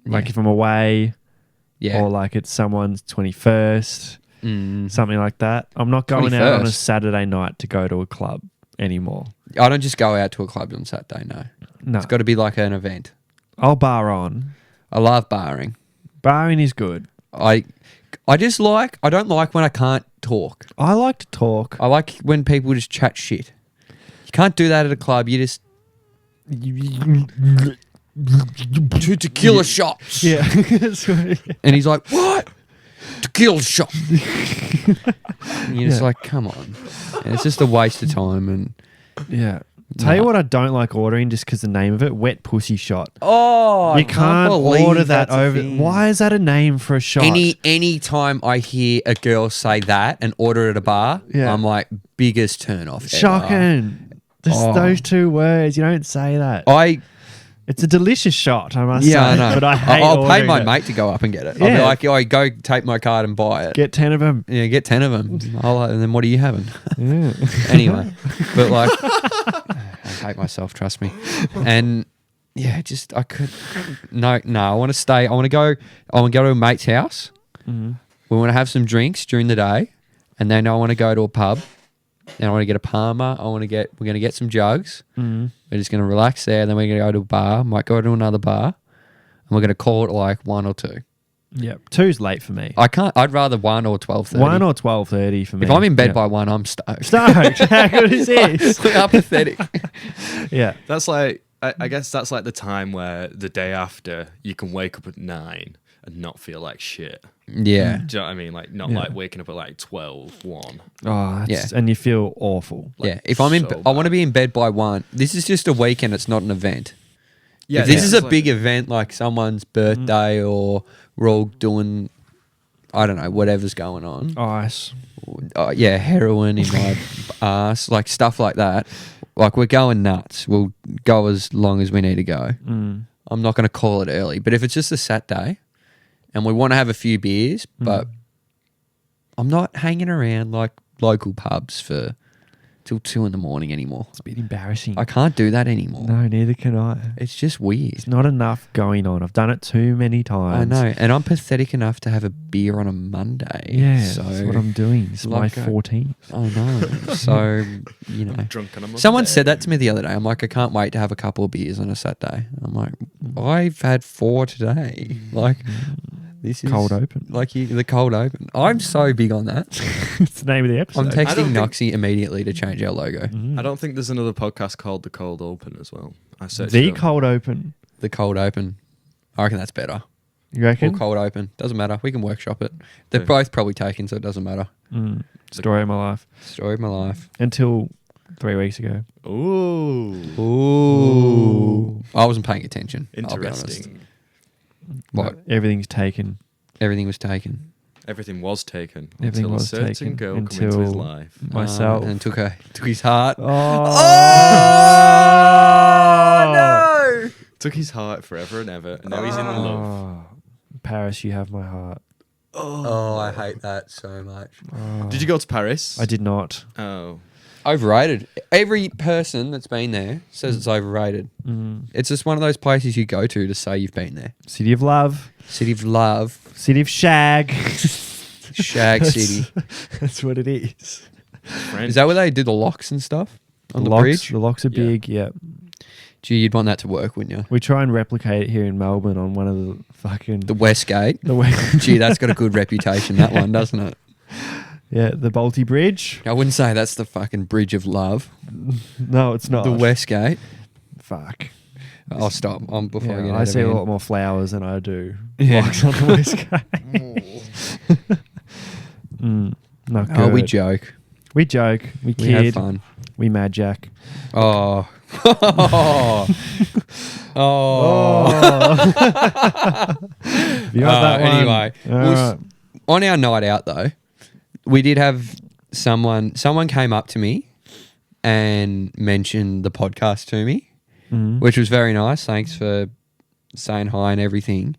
Like Yeah. if I'm away Yeah. or like it's someone's 21st, something like that. I'm not going out on a 21st. Saturday night to go to a club anymore. I don't just go out to a club on Saturday, no. No. It's got to be like an event. I'll bar on. I love barring. Barring is good. I don't like when I can't talk. I like to talk. I like when people just chat shit. You can't do that at a club. You just 2 tequila shots. Yeah. Sorry. And he's like, what? Tequila shot. And you're just Yeah. like, come on. And it's just a waste of time. And Yeah. Tell you what I don't like ordering just because the name of it, wet pussy shot. oh, You can't order that over. Why is that a name for a shot? Any time I hear a girl say that and order at a bar, Yeah. I'm like, biggest turn off. Shocking. Just Oh. those 2 words. You don't say that. It's a delicious shot, I must say. I know. But I hate I'll pay ordering my it. mate to go up and get it. I'll be Yeah. like, oh, go take my card and buy it. Get 10 of them. Yeah, get 10 of them. And then what are you having? Yeah. Anyway, but like, I hate myself, trust me. And yeah, just, I could, no, I want to stay. I want to go to a mate's house. Mhm. We want to have some drinks during the day. And then I want to go to a pub. And I want to get a Palmer. we're going to get some jugs. Mhm. We're just going to relax there. Then we're going to go to a bar. Might go to another bar. And we're going to call it like 1 or 2. Yep. 2's late for me. I'd rather 1 or 12:30. 1 or 12:30 for me. If I'm in bed Yeah. by 1, I'm stoked. Stoked. How good is this? How pathetic. Yeah. That's like, I guess that's like the time where the day after you can wake up at 9 and not feel like shit. Yeah. Do you know what I mean? Like, not Yeah. like waking up at like 12, 1. Oh, Yeah. and you feel awful. Like, Yeah. If I'm in, so I want to bad. be in bed by 1. This is just a weekend. It's not an event. Yeah, If this is a like- big event like someone's birthday or we're all doing, I don't know, whatever's going on. Ice. Yeah, heroin in my ass, like stuff like that. Like we're going nuts. We'll go as long as we need to go. Mm. I'm not going to call it early. But if it's just a Saturday and we want to have a few beers, but I'm not hanging around like local pubs for till 2 a.m. anymore. It's a bit embarrassing. I can't do that anymore. No, neither can I. It's just weird. It's not enough going on. I've done it too many I times. know. And I'm pathetic enough to have a beer on a Monday. Yeah, So that's what I'm doing. It's like my a- 14th. I know. So, you know. Drunk on a Someone Monday. said that to me the other day. I'm like, I can't wait to have a couple of beers on a Saturday. I'm like, I've had 4 today. Like, this is Cold open. Like the cold open. I'm so big on that. It's the name of the episode. I'm I don't texting think- Noxie immediately to change our logo. I don't think there's another podcast called The Cold Open as well. I searched The it up. cold open. The cold open. I reckon that's better. You Or reckon? cold open. Doesn't matter. We can workshop it. They're Yeah. both probably taken, so it doesn't matter. Story of my life. Story of my life. Until 3 weeks ago. Ooh. Ooh. I wasn't paying attention. I'll be honest. Interesting. What? Everything's taken. Everything was taken. Everything was taken Everything until was a certain taken girl come into his until- life. Myself. And took his heart. Oh, no! Took his heart forever and ever, and now he's in love. Oh, Paris, you have my heart. Oh, I hate that so much. Oh. Did you go to Paris? I did not. Oh. Overrated. Every person that's been there says it's overrated. It's just one of those places you go to say you've been there. City of Love. City of Love. City of Shag. Shag City. That's what it is. Is that where they do the locks and stuff on the locks, bridge? The locks are big, yeah. Gee, you'd want that to work, wouldn't you? We try and replicate it here in Melbourne on one of the fucking... The Westgate. The Gee, that's got a good reputation, that one, doesn't it? Yeah, the Balti Bridge. I wouldn't say that's the fucking bridge of love. No, it's not. The Westgate. Fuck. I'll stop before I get Yeah, out I of see a hand. lot more flowers than I do Yeah. locks on the Westgate. Not good. Oh, we joke. We joke. We We have kid. fun. We mad jack. Oh. oh. You got that one? Anyway, All right. on our night out though, we did have someone came up to me and mentioned the podcast to me, which was very nice. Thanks for saying hi and everything.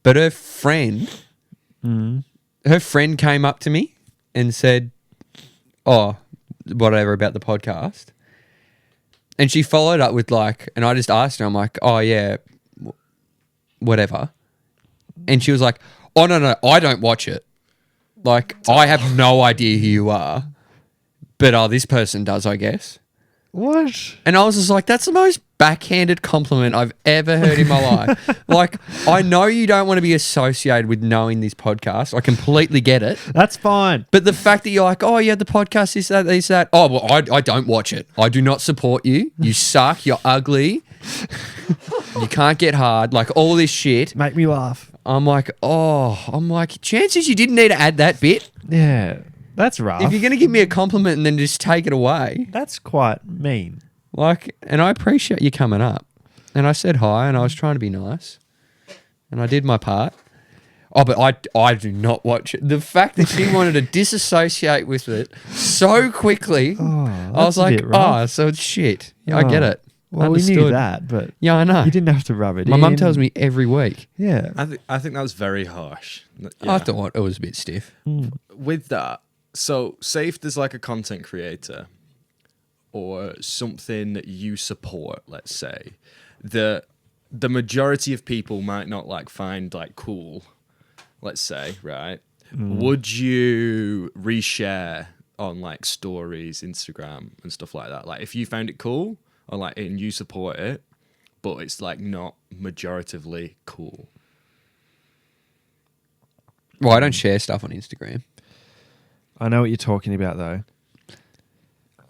But her friend came up to me and said, "Oh, whatever about the podcast." And she followed up with and I just asked her, I'm like, "Oh yeah, whatever." And she was like, "Oh no, I don't watch it. Like, I have no idea who you are, but this person does, I guess." What? And I was just like, that's the most backhanded compliment I've ever heard in my life. Like, I know you don't want to be associated with knowing this podcast. I completely get it. That's fine. But the fact that you're like, "Oh, yeah, the podcast is that, this, that." Oh, well, I don't watch it. I do not support you. You suck. You're ugly. You can't get hard. Like, all this shit. Make me laugh. I'm like, chances you didn't need to add that bit. Yeah. That's rough. If you're going to give me a compliment and then just take it away. That's quite mean. And I appreciate you coming up. And I said hi and I was trying to be nice. And I did my part. Oh, but I do not watch it. The fact that she wanted to disassociate with it so quickly, I was like, so it's shit. Yeah, I get it. Well, we knew that, but yeah, I know. you didn't have to rub it in. My mum tells me every week. Yeah. I think that was very harsh. I thought it was a bit stiff. With that, so say if there's like a content creator or something that you support, let's say, the majority of people might not find cool, let's say, right? Would you reshare on stories, Instagram and stuff like that? If you found it cool or and you support it, but it's not majoritively cool. Well, I don't share stuff on Instagram. I know what you're talking about, though.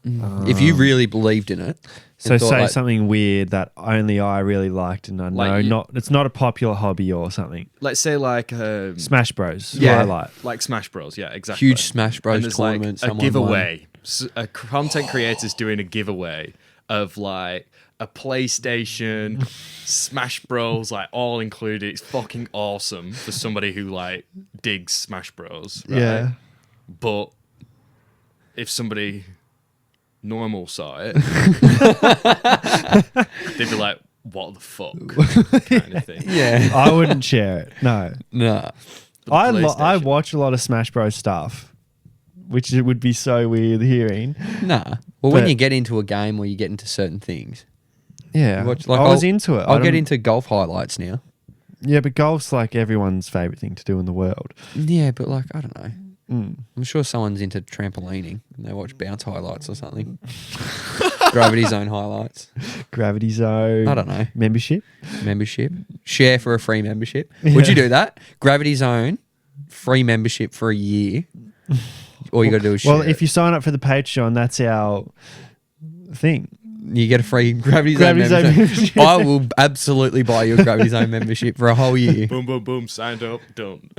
If you really believed in it. So say something weird that only I really liked and I know it's not a popular hobby or something. Let's say Smash Bros. Yeah. Highlight. Like Smash Bros. Yeah, exactly. Huge Smash Bros. And there's tournament. a giveaway. A content creator's doing a giveaway of a PlayStation, Smash Bros. All included. It's fucking awesome for somebody who digs Smash Bros. Right? Yeah. But if somebody normal saw it, they'd be like, "What the fuck?" kind of thing. Yeah. I wouldn't share it. No. No. I watch a lot of Smash Bros stuff, which it would be so weird hearing. Nah. Well, when you get into a game or you get into certain things. Yeah. Watch, I was into it. I'll get into golf highlights now. Yeah, but golf's everyone's favourite thing to do in the world. Yeah, but I don't know. I'm sure someone's into trampolining and they watch bounce highlights or something. Gravity Zone highlights. Gravity Zone. I don't know. Membership. Share for a free membership. Would you do that? Gravity Zone, free membership for a year. All you got to do is share. Well, if you sign up for the Patreon, that's our thing. You get a free Gravity Zone membership. I will absolutely buy you a Gravity Zone membership for a whole year. Boom, boom, boom. Signed up. Done.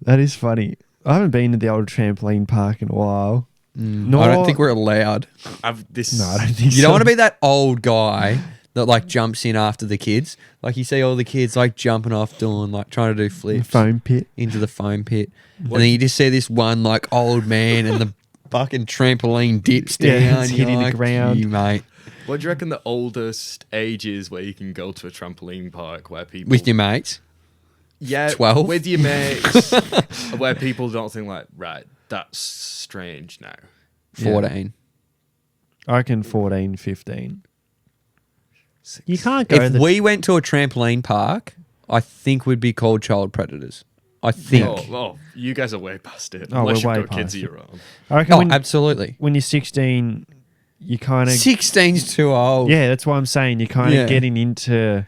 That is funny. I haven't been to the old trampoline park in a while. I don't think we're allowed. No, I don't think so. You don't want to be that old guy that jumps in after the kids. You see all the kids jumping off doing trying to do flips. The foam pit. Into the foam pit. And then you just see this one old man and the fucking trampoline dips down. Yeah, it's hitting the ground. You, mate. What do you reckon the oldest age is where you can go to a trampoline park where people... With your mates? Yeah, 12? with your mates. Where people don't think right, that's strange now. 14. I reckon 14, 15. You can't go If we went to a trampoline park, I think we'd be called child predators. I think. Oh, you guys are way past it. Oh, Unless we're you've way got kids past of your own. I reckon Absolutely. when you're 16, you kind of... 16's too old. Yeah, that's what I'm saying. You're kind of Yeah. getting into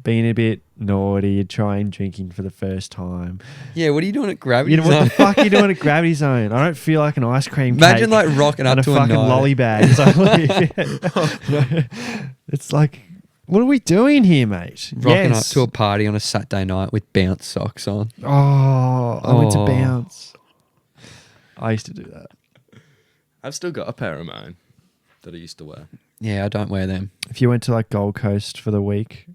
being a bit naughty. You're trying drinking for the first time. Yeah, what are you doing at Gravity You know what Zone? the fuck are you doing at Gravity Zone? I don't feel like an ice cream Imagine cake like rocking up and a to a fucking night. lolly bag. As I leave. It's like, what are we doing here, mate? Rocking Yes. up to a party on a Saturday night with bounce socks on. Oh, I went to Oh. bounce. I used to do that. I've still got a pair of mine that I used to wear. Yeah, I don't wear them. If you went to like Gold Coast for the week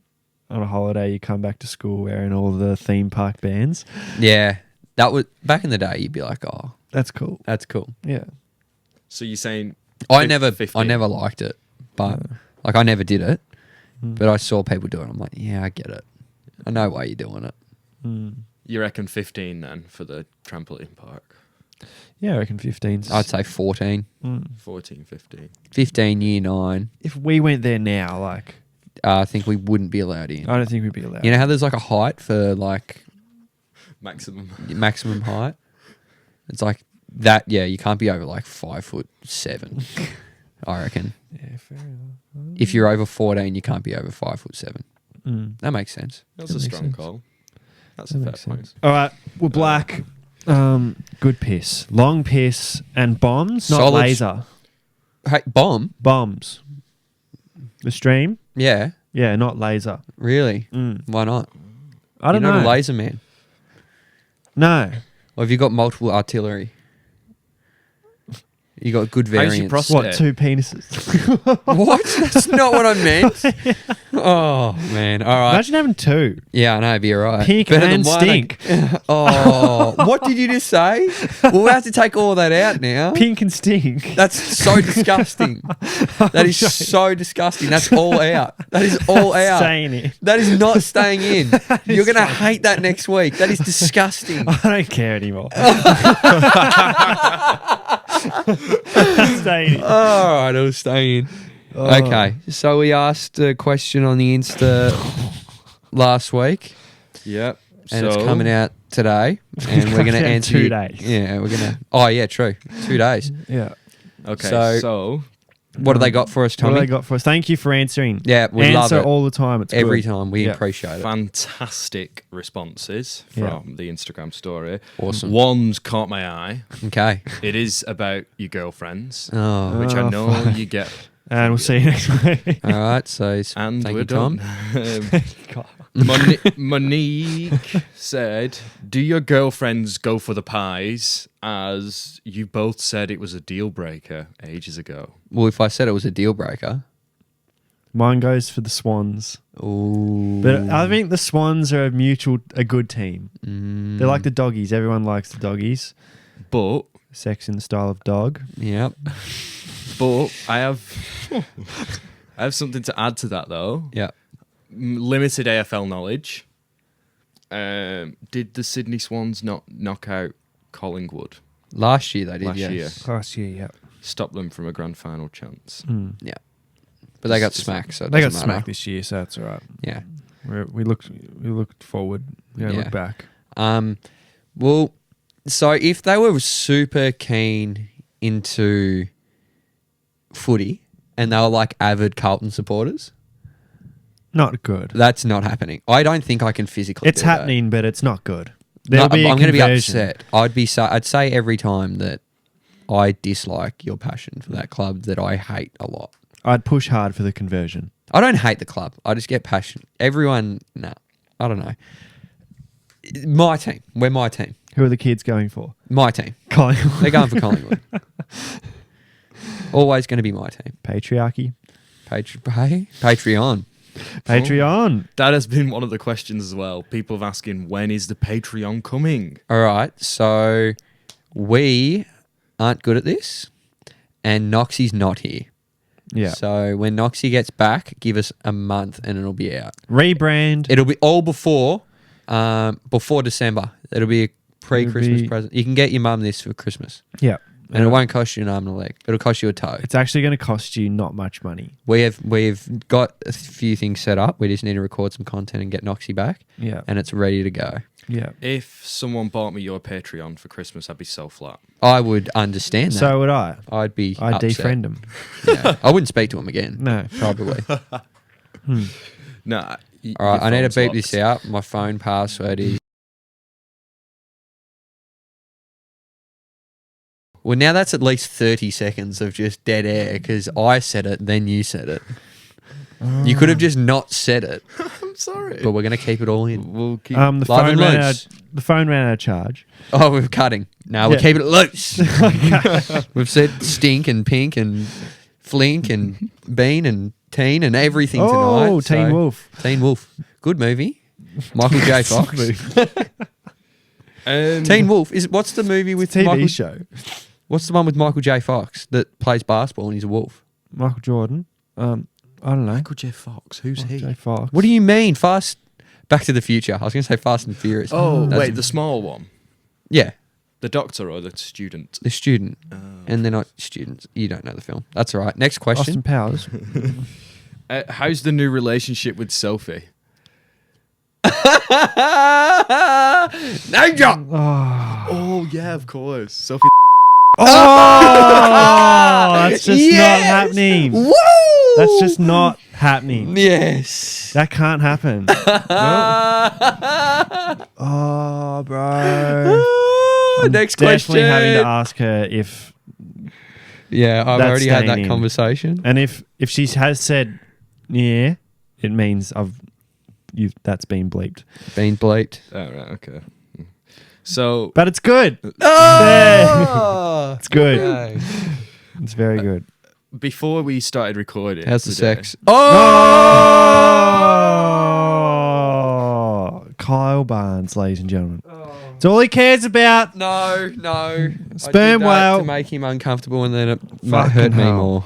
on a holiday, you come back to school wearing all the theme park bands. Yeah, that was back in the day. You'd be like, oh, That's cool. that's cool. Yeah. So you're saying I fif- never 15. liked it, but like I never did it. Mm. But I saw people do it. I'm like, yeah, I get it. I know why you're doing it. Mm. You reckon 15 then for the trampoline park? Yeah, I reckon 15. I'd say 14, 14, 15. 15, year 9. If we went there now, like, I think we wouldn't be allowed in. I don't think we'd be allowed. You know how there's like a height for like Maximum. maximum height? It's like that. Yeah, you can't be over like 5'7". I reckon. Yeah, fair enough. If you're over 14, you can't be over 5'7". Mm. That makes sense. That's That a makes strong sense. call. That's That a fair makes point. sense. All right, we're black. Good piss, long piss, and bombs, not Solid- laser. Hey, bomb? Bombs. The stream? Yeah, Yeah, not laser. really? Mm. Why not? I don't You're know. not a laser man. No. Or have you got multiple artillery? You got good How's your variants. prostate? What, 2 penises? What? That's not what I meant. Oh, man. All right. Imagine having 2. Yeah, I know. It'd be all right. Pink Better than and one. stink. Oh, what did you just say? We'll have to take all that out now. Pink and stink. That's so disgusting. That is so disgusting. That's all out. That is all out. Saying it. That is not staying in. You're going to fine. hate that next week. That is disgusting. I don't care anymore. Saying it. All right, it'll stay in. Oh. Okay, so we asked a question on the Insta last week, Yep. and it's coming out today, and we're going to Coming out in answer 2 you- days. Yeah, we're going to. Oh, yeah, true. 2 days. Yeah. Okay, So- so What do they got for us, What Tommy? have they got for us? Thank you for answering. Yeah, we love Answer it. all the time. It's Every good. time. We Yeah. appreciate it. fantastic responses Yeah. from the Instagram story. Awesome. One's caught my eye. Okay. It is about your girlfriends, Oh, which I Oh, know fuck. you get. And we'll see you next week. all right. So And thank we're you, Tom. done. Monique said, "Do your girlfriends go for the pies? As you both said, it was a deal breaker ages ago." Well, if I said it was a deal breaker, Mine goes for the Swans. ooh, But I think the Swans are a good team. They're like the doggies. Everyone likes the doggies. But Sex in the style of dog. yep, I have something to add to that though. yep. Limited AFL knowledge. Did the Sydney Swans not knock out Collingwood? Last year they did, Last yes. year. Last year, yeah. Stop them from a grand final chance. Yeah, but they got smacked, so it They got doesn't matter. smacked this year, so that's all right. Yeah. We looked forward. Yeah, Yeah. look back. Well, so if they were super keen into footy and they were like avid Carlton supporters, Not good. that's not happening. I don't think I can physically. It's do that. happening, but it's not good. No, There'll be I'm a going to be conversion. upset. I'd say every time that I dislike your passion for that club that I hate a lot. I'd push hard for the conversion. I don't hate the club. I just get passion. Everyone, no, I don't know. My team. We're my team. Who are the kids going for? My team. Collingwood. They're going for Collingwood. Always going to be my team. Patriarchy. Patreon. Patreon. That has been one of the questions as well. People have asking, when is the Patreon coming? All right. So we aren't good at this, and Noxie's not here. Yeah. So when Noxie gets back, give us a month and it'll be out. Rebrand. It'll be all before December. It'll be a pre-Christmas be- present. You can get your mum this for Christmas. Yeah. And it won't cost you an arm and a leg. It'll cost you a toe. It's actually going to cost you not much money. We've got a few things set up. We just need to record some content and get Noxie back. Yeah. And it's ready to go. Yeah. If someone bought me your Patreon for Christmas, I'd be so flat. I would understand that. So would I. I'd be I'd upset. defriend him. Yeah. I wouldn't speak to him again. No. Probably. No. All right, I need to beep this out. My phone password is... Well, now that's at least 30 seconds of just dead air because I said it, then you said it. You could have just not said it, I'm sorry. but we're going to keep it all in. We'll keep The Live phone and ran loose. out. The phone ran out of charge. Oh, we're cutting. No, we're Yeah. keeping it loose. We've said stink and pink and flink and bean and teen and everything tonight. Oh, Teen Wolf. Teen Wolf. Good movie. Michael J. Fox. Teen Wolf. What's the movie with TV Michael? show. What's the one with Michael J. Fox that plays basketball and he's a wolf? Michael Jordan. I don't know. Michael J. Fox. Who's he? J. Fox. What do you mean? Back to the Future. I was going to say Fast and Furious. Oh, That's- wait, the small one. Yeah, The doctor or the student? the student. Oh. And they're not students. You don't know the film. That's all right. Next question. Austin Powers. How's the new relationship with Sophie? Name drop. Oh, yeah, of course. Sophie. Oh, that's just Yes! not happening. Woo! That's just not happening. Yes. That can't happen. Oh, bro. I'm Next question. Definitely having to ask her if, Yeah, I've That's already had that staying in. conversation. and if she has said, yeah, it means that's been bleeped. Been bleeped. Oh, right, okay. So, But it's good. Oh! It's good. Okay. It's very good. before we started recording, How's the today- sex? Oh! Oh, Kyle Barnes, ladies and gentlemen. It's all he cares about. No. Sperm I did that whale. to make him uncomfortable, and then it might Fucking hurt me hell. more.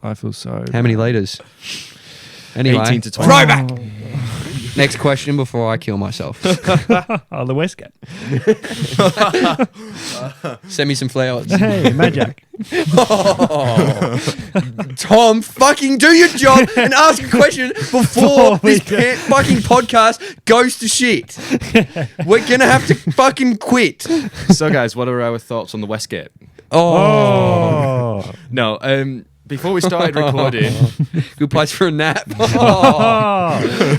I feel so. How many liters? Anyway, 18 to 20. throwback. Next question before I kill myself. Oh, the Westgate. Send me some flowers. Hey, Majak. Oh. Tom, fucking do your job and ask a question before this fucking podcast goes to shit. We're gonna have to fucking quit. So, guys, what are our thoughts on the Westgate? Oh. No, before we started recording, Good place for a nap.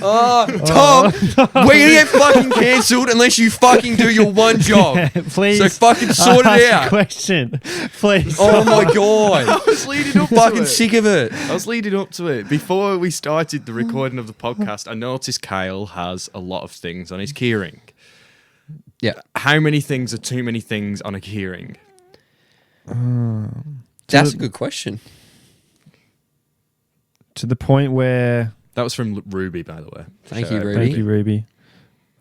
Oh. Tom, we're gonna get fucking cancelled unless you fucking do your one job. Please. So fucking sort ask it a out. question. Please. Oh my god. I was leading up to Fucking it. sick of it. I was leading up to it. Before we started the recording of the podcast, I noticed Kyle has a lot of things on his keyring. Yeah. How many things are too many things on a keyring? That's a good question. To the point where. That was from Ruby, by the way. Thank Shout you, out Ruby. Thank you, Ruby.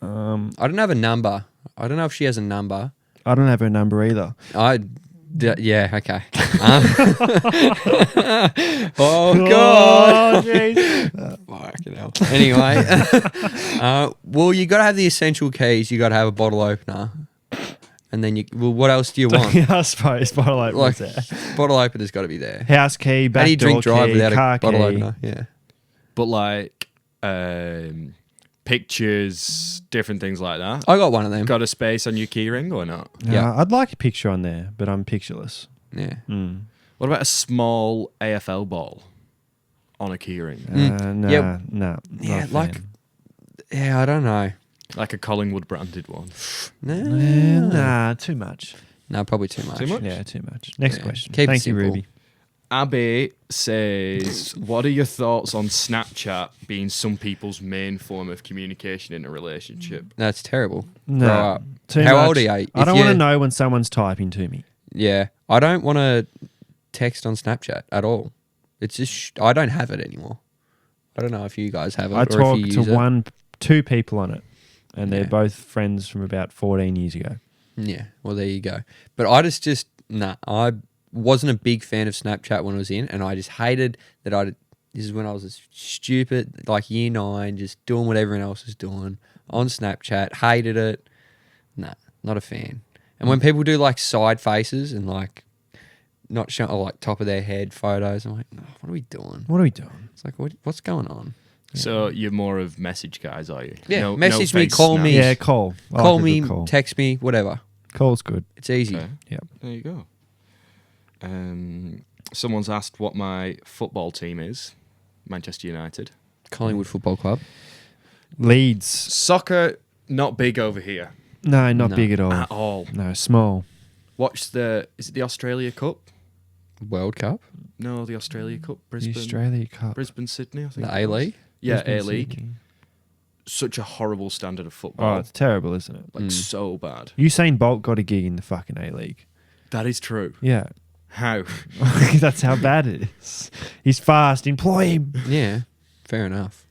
I don't have a number. I don't know if she has a number. I don't have her number either. Yeah, okay. Oh, God. Oh, jeez. Fucking hell. Anyway, well, you got to have the essential keys. You got to have a bottle opener. And then what else do you want? Yeah, I suppose bottle opener's Like, there. bottle opener's got to be there. House key, How back do you drink door drive key, without a car bottle key. opener? Yeah. But like pictures, different things like that. I got one of them. Got a space on your keyring or not? Yeah. I'd like a picture on there, but I'm pictureless. Yeah. What about a small AFL ball on a keyring? Nah, Yeah. nah. Yeah, not a like, fan. yeah, I don't know. Like a Collingwood branded one. Nah, too much. No, probably too much. Too much? Yeah, too much. Next Yeah. question. Keep it Thank you, simple. Ruby. Abby says, what are your thoughts on Snapchat being some people's main form of communication in a relationship? That's terrible. No. Grow up. Too How much. old are you? I If don't want to you- know when someone's typing to me. Yeah. I don't want to text on Snapchat at all. It's just, I don't have it anymore. I don't know if you guys have it I or talk if you use to two people on it, and they're Yeah. both friends from about 14 years ago. Yeah, well, there you go. But I just I wasn't a big fan of Snapchat when I was in, and I just hated that this is when I was a stupid, like year 9, just doing what everyone else was doing on Snapchat. Hated it. Nah, not a fan. And when people do like side faces and like not showing like top of their head photos, I'm like, oh, what are we doing? What are we doing? It's like, what's going on? So you're more of message guys, are you? Yeah, message me, face call snaps. me. Yeah, call. I Call like a me, good call. text me, whatever. Call's good. It's easy. Okay. Yep. There you go. Someone's asked what my football team is. Manchester United. Collingwood Football Club. Leeds. Soccer, not big over here No, not No. big at all. at all. No, small. Watch is it the Australia Cup? World Cup. No, the Australia Cup. The Brisbane. Australia Cup. Brisbane, Sydney, I think. The it was. A-League. Yeah, Brisbane A-League. Sydney. Such a horrible standard of Oh, football. it's terrible, isn't it? Like, so bad. Usain Bolt got a gig in the fucking A-League. That is true. Yeah. How? That's how bad it is. He's fast. Employ him. Yeah, fair enough.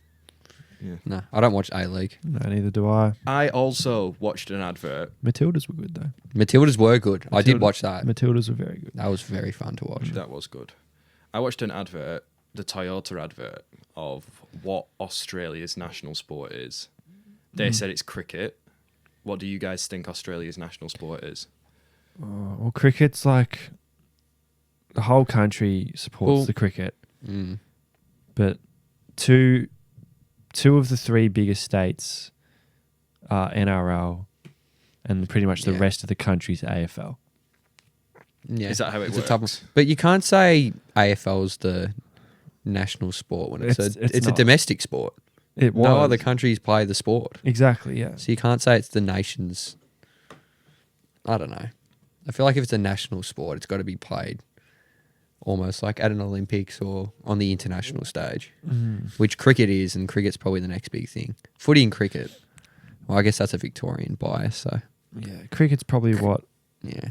Yeah. No, I don't watch A-League. No, neither do I. I also watched an advert. Matildas were good, though. Matildas were good. I did Matilda- watch that. Matildas were very good. That was very fun to watch. That was good. I watched an advert, the Toyota advert, of what Australia's national sport is. They said it's cricket. What do you guys think Australia's national sport is? Well, cricket's like the whole country supports Well- the cricket, Mm. but two of the three biggest states are NRL, and pretty much the Yeah. rest of the country's AFL. Yeah. Is that how it It's a tough works? one. But you can't say AFL's the national sport when it's a not. domestic sport. It was No other countries play the sport. exactly, yeah. So you can't say it's the nation's. I don't know. I feel like if it's a national sport, it's got to be played almost like at an Olympics or on the international stage, which cricket is, and cricket's probably the next big thing. Footy and cricket. Well, I guess that's a Victorian bias, so Yeah, cricket's probably what, yeah.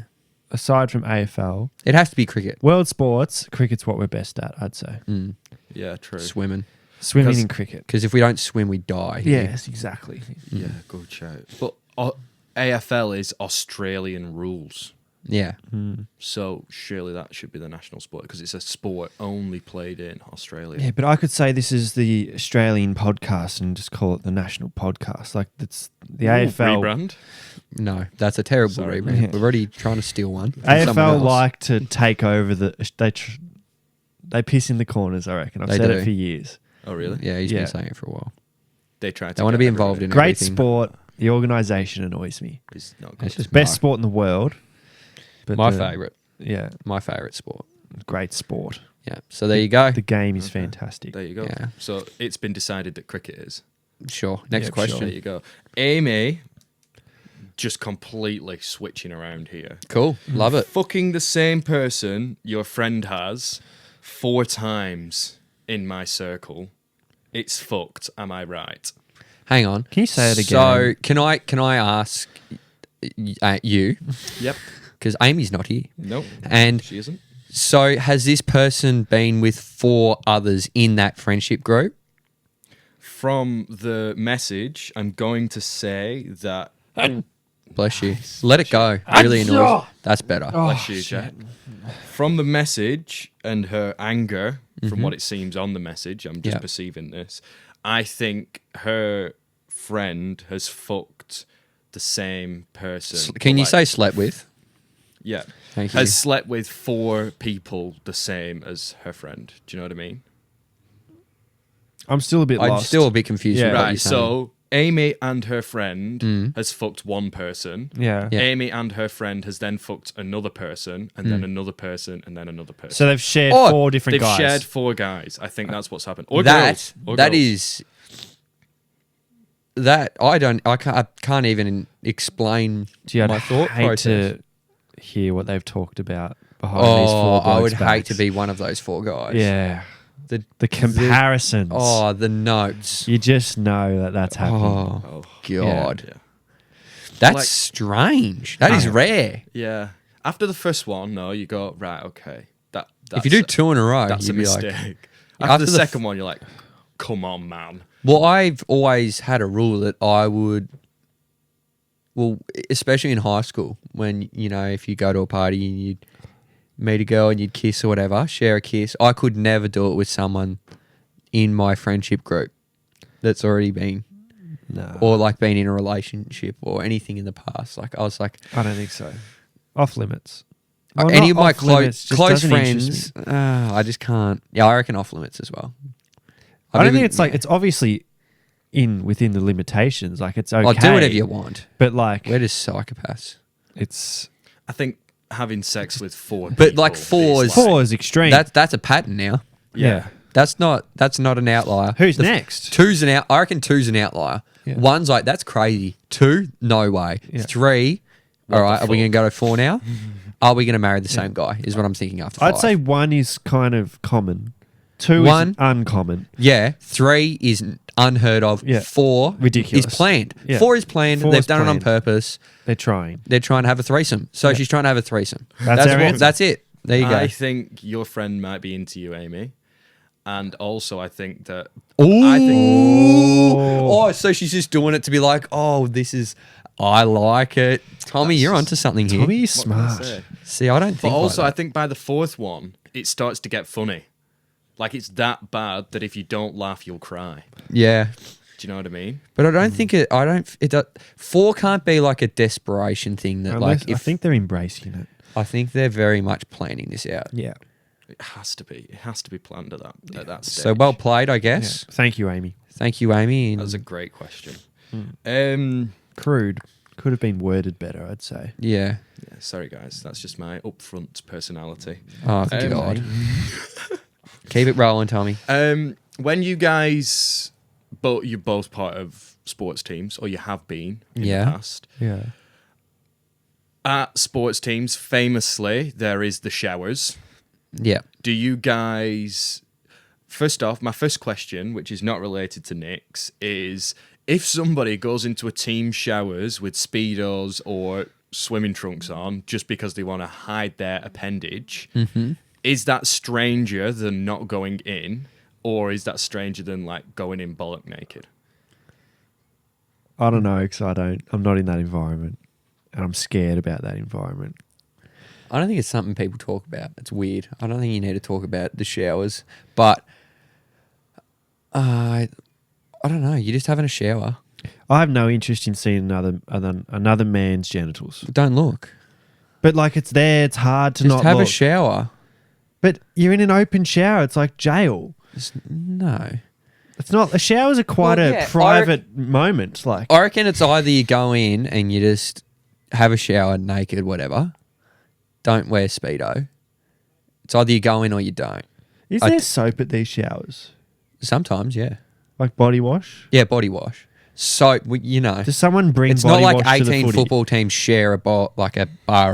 aside from AFL, It has to be cricket. world sports, cricket's what we're best at, I'd say. Mm. Yeah, true. Swimming. Swimming Because- and cricket. Because if we don't swim, we die. here. Yes, exactly. Yeah, good shout. But AFL is Australian rules. Yeah. So surely that should be the national sport because it's a sport only played in Australia. Yeah, but I could say this is the Australian podcast and just call it the national podcast. Like that's the AFL. Rebrand. No, that's a terrible Sorry. rebrand. Yeah. We're already trying to steal one. from someone AFL else. like to take over they piss in the corners, I reckon. I've They said do. it for years. Oh, really? Yeah, he's Yeah. been saying it for a while. They try to. They want to get be everyone involved in Great everything. sport. The organisation annoys me. It's not good. It's just Best sport in the world. But my the- favourite. Yeah, My favourite sport. great sport. Yeah. So there you go. The game is Okay. fantastic. There you go. Yeah. So it's been decided that cricket is. Sure. Next Yeah, question. There you go. Amy, just completely switching around here. Cool. Love it. Fucking the same person your friend has 4 times in my circle. It's fucked. Am I right? Hang on. Can you say it again? So can I ask you? Yep. Because Amy's not here. Nope. And She isn't. so has this person been with 4 others in that friendship group? From the message, I'm going to say that. Bless you. Let it go. Really annoys. That's better. Bless you, Jack. From the message and her anger, from what it seems on the message, I'm just Yeah. perceiving this. I think her friend has fucked the same person. Can you Like, say slept with? Yeah. Thank you. Has slept with 4 people the same as her friend. Do you know what I mean? I'm still a bit I'm lost. still a bit confused. Yeah. with what you're Right. saying. So Amy and her friend has fucked one person. Yeah. Yeah. Amy and her friend has then fucked another person, and then another person, and then another person. So they've shared Oh, 4 different They've guys. shared 4 guys. I think that's what's happened. Or that girls. Or that girls. is that I can't even explain Gee, I'd my thought hate process. to hear what they've talked about behind these 4 I would blokes' hate backs. to be one of those 4 guys. Yeah. The The comparisons. the notes. You just know that that's happening. Oh Oh, God, yeah. that's Like- strange. That is rare. Yeah. After the first one, no, you go, right, okay. That's If you do 2 in a row, that's a you'd be mistake. like. After the second one, you're like, come on, man. Well, I've always had a rule that I would. Well, especially in high school, when if you go to a party and you'd meet a girl and you'd kiss or whatever, share a kiss, I could never do it with someone in my friendship group that's already been No. or like being in a relationship or anything in the past. Like I was like, I don't think so. Off limits. Well, any not of my off limits, just close doesn't interest friends, me. I just can't. Yeah, I reckon off limits as well. I don't think it's like it's obviously within the limitations. Like it's okay. I'll do whatever you want. But like We're just psychopaths. it's I think having sex with 4 But, people like, 4 is- like- 4 is extreme. That's a pattern now. yeah. That's not an outlier. Who's next? 2's an out. I reckon 2's an outlier. Yeah. 1's like that's crazy. 2, no way. Yeah. 3, What all the right. Are we fuck? going to go to 4 now? Are we going to marry the same guy? Is what I'm thinking after 5. I'd say 1 is kind of common. 2 1 is uncommon. Yeah, 3 is unheard of. Yeah. 4 Ridiculous. is planned. Yeah. 4 is planned. 4 They've is done it on planned. purpose. They're trying. They're trying to have a threesome. So Yeah. she's trying to have a threesome. That's our answer. That's it. There you go. I think your friend might be into you, Amy. And also, I think that Ooh. I think Oh, so she's just doing it to be like, oh, I like it. Tommy, you're onto something here. Tommy is what can I smart. say? See, I don't But think also, I like that. think by the 4th one, it starts to get funny. Like it's that bad that if you don't laugh, you'll cry. Yeah. Do you know what I mean? But I don't think it, 4 can't be like a desperation thing that Unless, like, if, I think they're embracing it. I think they're very much planning this out. Yeah. It has to be. It has to be planned at that stage. So well played, I Yeah. guess. Thank you, Amy. Thank you, Amy. That was a great question. Hmm. Crude. Could have been worded better, I'd say. Yeah. Yeah, sorry guys, that's just my upfront personality. Oh, God. Keep it rolling, Tommy. When you guys, you're both part of sports teams, or you have been in Yeah. the past. Yeah. At sports teams, famously, there is the showers. Yeah. Do you guys... First off, my first question, which is not related to Nick's, is if somebody goes into a team showers with Speedos or swimming trunks on just because they want to hide their appendage, is that stranger than not going in, or is that stranger than like going in bollock naked? I don't know because I'm not in that environment and I'm scared about that environment. I don't think it's something people talk about. It's weird. I don't think you need to talk about the showers. But I don't know. You're just having a shower. I have no interest in seeing another man's genitals. Don't look. But like it's there, it's hard to Just not have look. a shower. But you're in an open shower. It's like jail. No. It's not. A shower's quite Well, a yeah, private moment. Like I reckon it's either you go in and you just have a shower naked, whatever. Don't wear Speedo. It's either you go in or you don't. is there soap at these showers? Sometimes, yeah. Like body wash? Yeah, body wash. So, you know. Does someone bring It's not body like wash to the 18 footy? football teams share a bar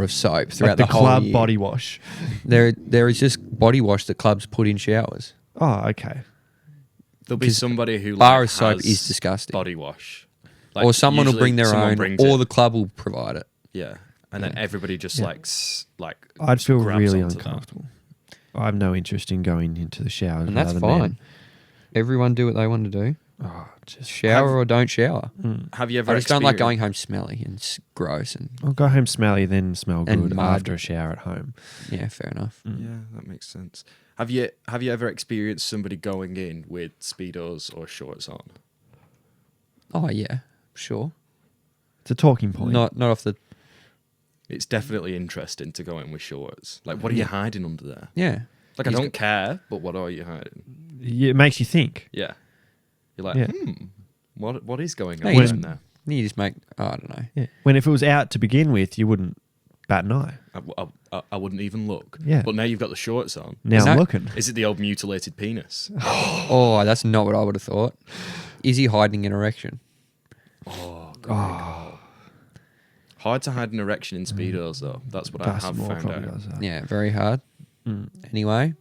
of soap throughout Like the whole club year. body wash. There is just body wash that clubs put in showers. Oh, okay. There'll be somebody who Bar like, of soap has is disgusting. body wash. Or someone will usually bring their someone own, brings or it. the club will provide it. Yeah. And then everybody just Yeah. like I'd feel grabs really onto that. uncomfortable. I have no interest in going into the showers. And that's with other fine. men. Everyone do what they want to do. Oh, just Shower or don't shower. Have you ever I just don't like experienced- going home smelly and gross. And I'll go home smelly, then smell And good mud. after a shower at home. yeah, fair enough. Yeah, that makes sense. Have you ever experienced somebody going in with Speedos or shorts on? Oh yeah, sure. It's a talking point. Not off the It's definitely interesting to go in with shorts. Like, what are you hiding under there? yeah. Like, I He's don't care, but what are you hiding? It makes you think. Yeah. You're like, Yeah. what is going No, on you in there? You just make I don't know. Yeah. When if it was out to begin with, you wouldn't bat an eye. I wouldn't even look. Yeah. But now you've got the shorts on. Now that- I'm looking. Is it the old mutilated penis? Oh, that's not what I would have thought. Is he hiding an erection? Hard to hide an erection in Speedos, though. That's what I Gus have Moore found probably out. does that. Yeah, very hard. Anyway,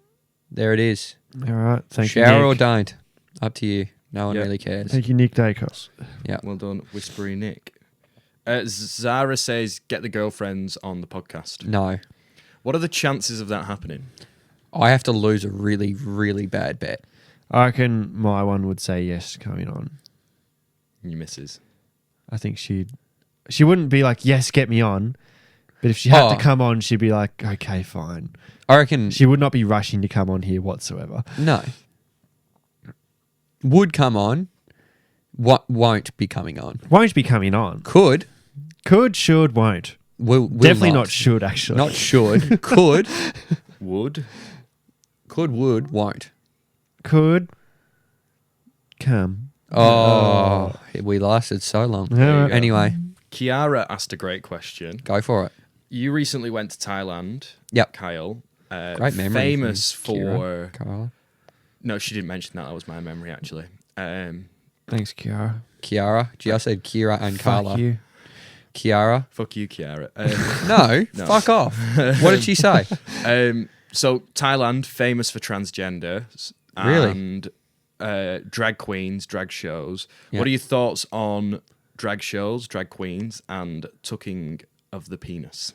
there it is. All right. Thank you, Shower or Nick. don't. Up to you. No one Yeah. really cares. Thank you, Nick Dacos. Yeah. Well done, Whispery Nick. Zara says, get the girlfriends on the podcast. No. What are the chances of that happening? I have to lose a really, really bad bet. I reckon my one would say yes coming on. You misses. I think she wouldn't be like, yes, get me on. But if she had Oh. to come on, she'd be like, okay, fine. I reckon She would not be rushing to come on here whatsoever. no. Would come on, What won't be coming on? Won't be coming on. Could. Could, should, won't. Will Definitely not should, actually. Not should. Could. Would. Could, would, won't. Could come. Oh, we lasted so long. Yeah, right. Anyway, Kiara asked a great question. go for it. You recently went to Thailand. Yep. Kyle. Great memory. Famous from Kira, for... Carla. No, she didn't mention that. That was my memory, actually. Thanks, Kiara. Kiara. Gee, I said Kira and Carla. Fuck you. Kiara. Fuck you, Kiara. No, fuck off. What did she say? So Thailand, famous for transgender Really? and drag queens, drag shows. Yeah. What are your thoughts on drag shows, drag queens, and tucking of the penis?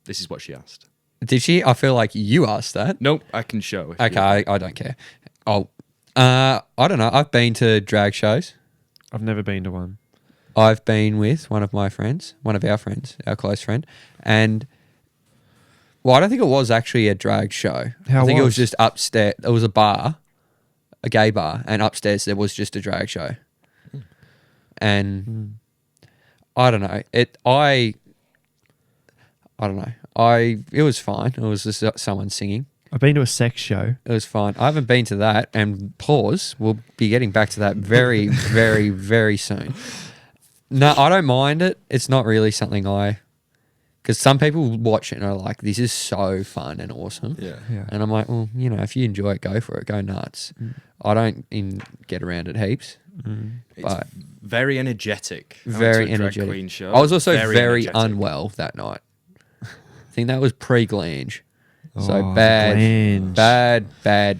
This is what she asked. Did she? I feel like you asked that. Nope, I can show. If you Okay, I don't care. I don't know. I've been to drag shows. I've never been to one. I've been with one of our friends, our close friend, and well, I don't think it was actually a drag show. I think it was just upstairs. It was a bar, a gay bar, and upstairs there was just a drag show. And I don't know. I don't know. It was fine. It was just someone singing. I've been to a sex show. It was fine. I haven't been to that, and pause. We'll be getting back to that very, very, very soon. No, I don't mind it. It's not really something because some people watch it and are like, "This is so fun and awesome." Yeah. Yeah. And I'm like, well, if you enjoy it, go for it. Go nuts. I don't get around it heaps, It's but very energetic. I went very to a drag energetic. queen show. I was also very energetic. unwell that night. I think that was pre-glange. So Oh, bad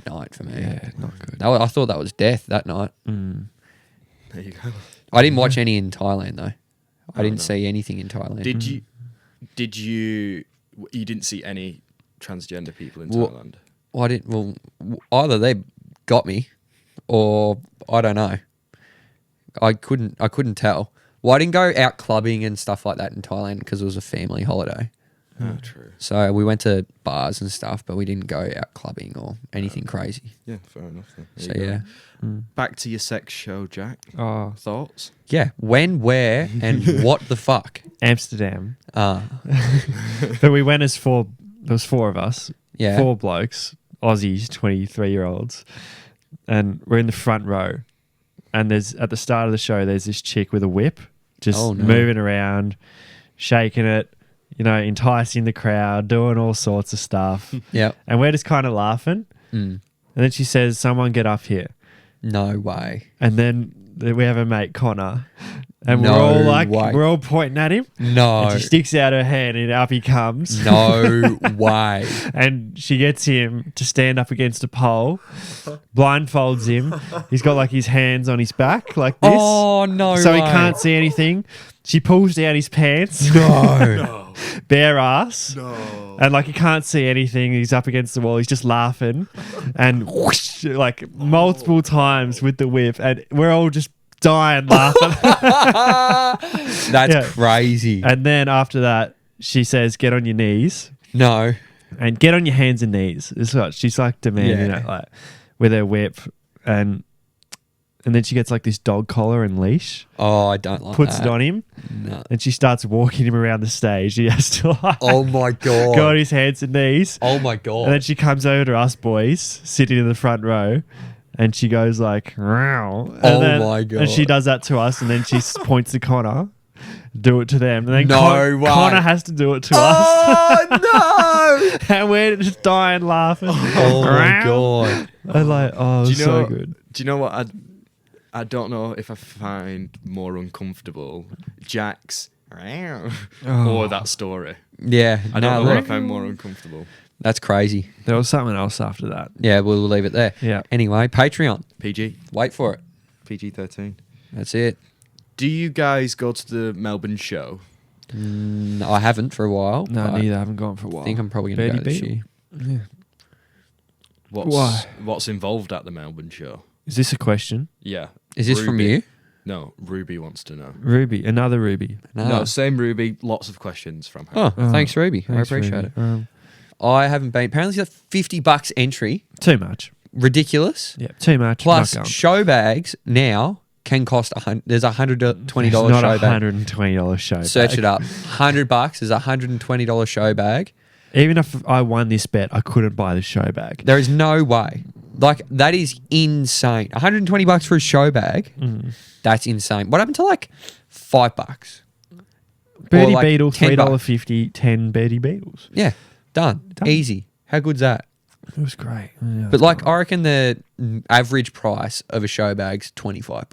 night for me. Yeah, not good. I thought that was death that night. There you go. I didn't watch any in Thailand though. I didn't no. see anything in Thailand. Did you didn't see any transgender people in Well, Thailand? I didn't. Well, either they got me, or I don't know. I couldn't tell. Well, I didn't go out clubbing and stuff like that in Thailand because it was a family holiday. Oh, true. So we went to bars and stuff, but we didn't go out clubbing or anything crazy. Yeah, fair enough. Then. There So you go. yeah, Back to your sex show, Jack. Oh, Thoughts? yeah. When, where, and what the fuck? Amsterdam. Ah, But we went as four. There was four of us. yeah. 4 blokes, Aussies, 23-year-olds, and we're in the front row. And there's at the start of the show, there's this chick with a whip, just Oh, no. moving around, shaking it, enticing the crowd, doing all sorts of stuff. Yep. And we're just kind of laughing. Mm. And then she says, "Someone get up here." No way. And then we have a mate, Connor, and No we're all way. pointing at him. No. And she sticks out her hand and up he comes. No way. And she gets him to stand up against a pole, blindfolds him. He's got like his hands on his back like this. Oh no. So he way. can't see anything. She pulls down his pants. No. Bare ass. No. And like he can't see anything. He's up against the wall. He's just laughing. And whoosh, like multiple times with the whip. And we're all just dying laughing. That's Yeah. crazy. And then after that, she says, "Get on your knees." No. And get on your hands and knees. Is what she's like demanding Yeah. it, like with her whip, and then she gets like this dog collar and leash, Oh, I don't like puts that. it on him, No. and she starts walking him around the stage. He has to like Oh my god. go on his hands and knees, Oh my god. and then she comes over to us boys sitting in the front row, and she goes like, "Row." And Oh then- my God. And she does that to us, and then she points to Connor. Do it to them, and then No way. Connor has to do it to us. Oh And we're just dying laughing. no. Oh my god. And like, oh, it was Do you so know- good. Do you know what? I don't know if I find more uncomfortable Jack's or that story. Yeah. I don't know what I look, find more uncomfortable. that's crazy. There was something else after that. Yeah, we'll leave it there. Yeah. Anyway, Patreon. PG, Wait for it. PG-13. That's it. Do you guys go to the Melbourne show? I haven't for a while. No, but neither. I haven't gone for a while. I think I'm probably going to go Betty this Beetle. year. What's Why? what's involved at the Melbourne show? Is this a question? Yeah. Is this from Ruby. you? No, Ruby wants to know. Ruby, another Ruby. No, same Ruby. Lots of questions from her. Oh, Oh, thanks, Ruby. Thanks, I appreciate Ruby. it. I haven't been. Apparently, it's $50 entry. Too much. Ridiculous. Yeah, too much. Plus, Not going. show bags now can cost there's $120 It's not show a bag. $120 show bag. Search it up. $100 is a $120 show bag. Even if I won this bet, I couldn't buy the show bag. There is no way. Like, that is insane. $120 for a show bag. That's insane. What happened to like $5? Birdie like Beetle, $10. $3.50, 10 Birdie Beetles. Yeah, done. Easy. How good's that? It was great. Yeah, But like, I reckon the average price of a show bag's $25.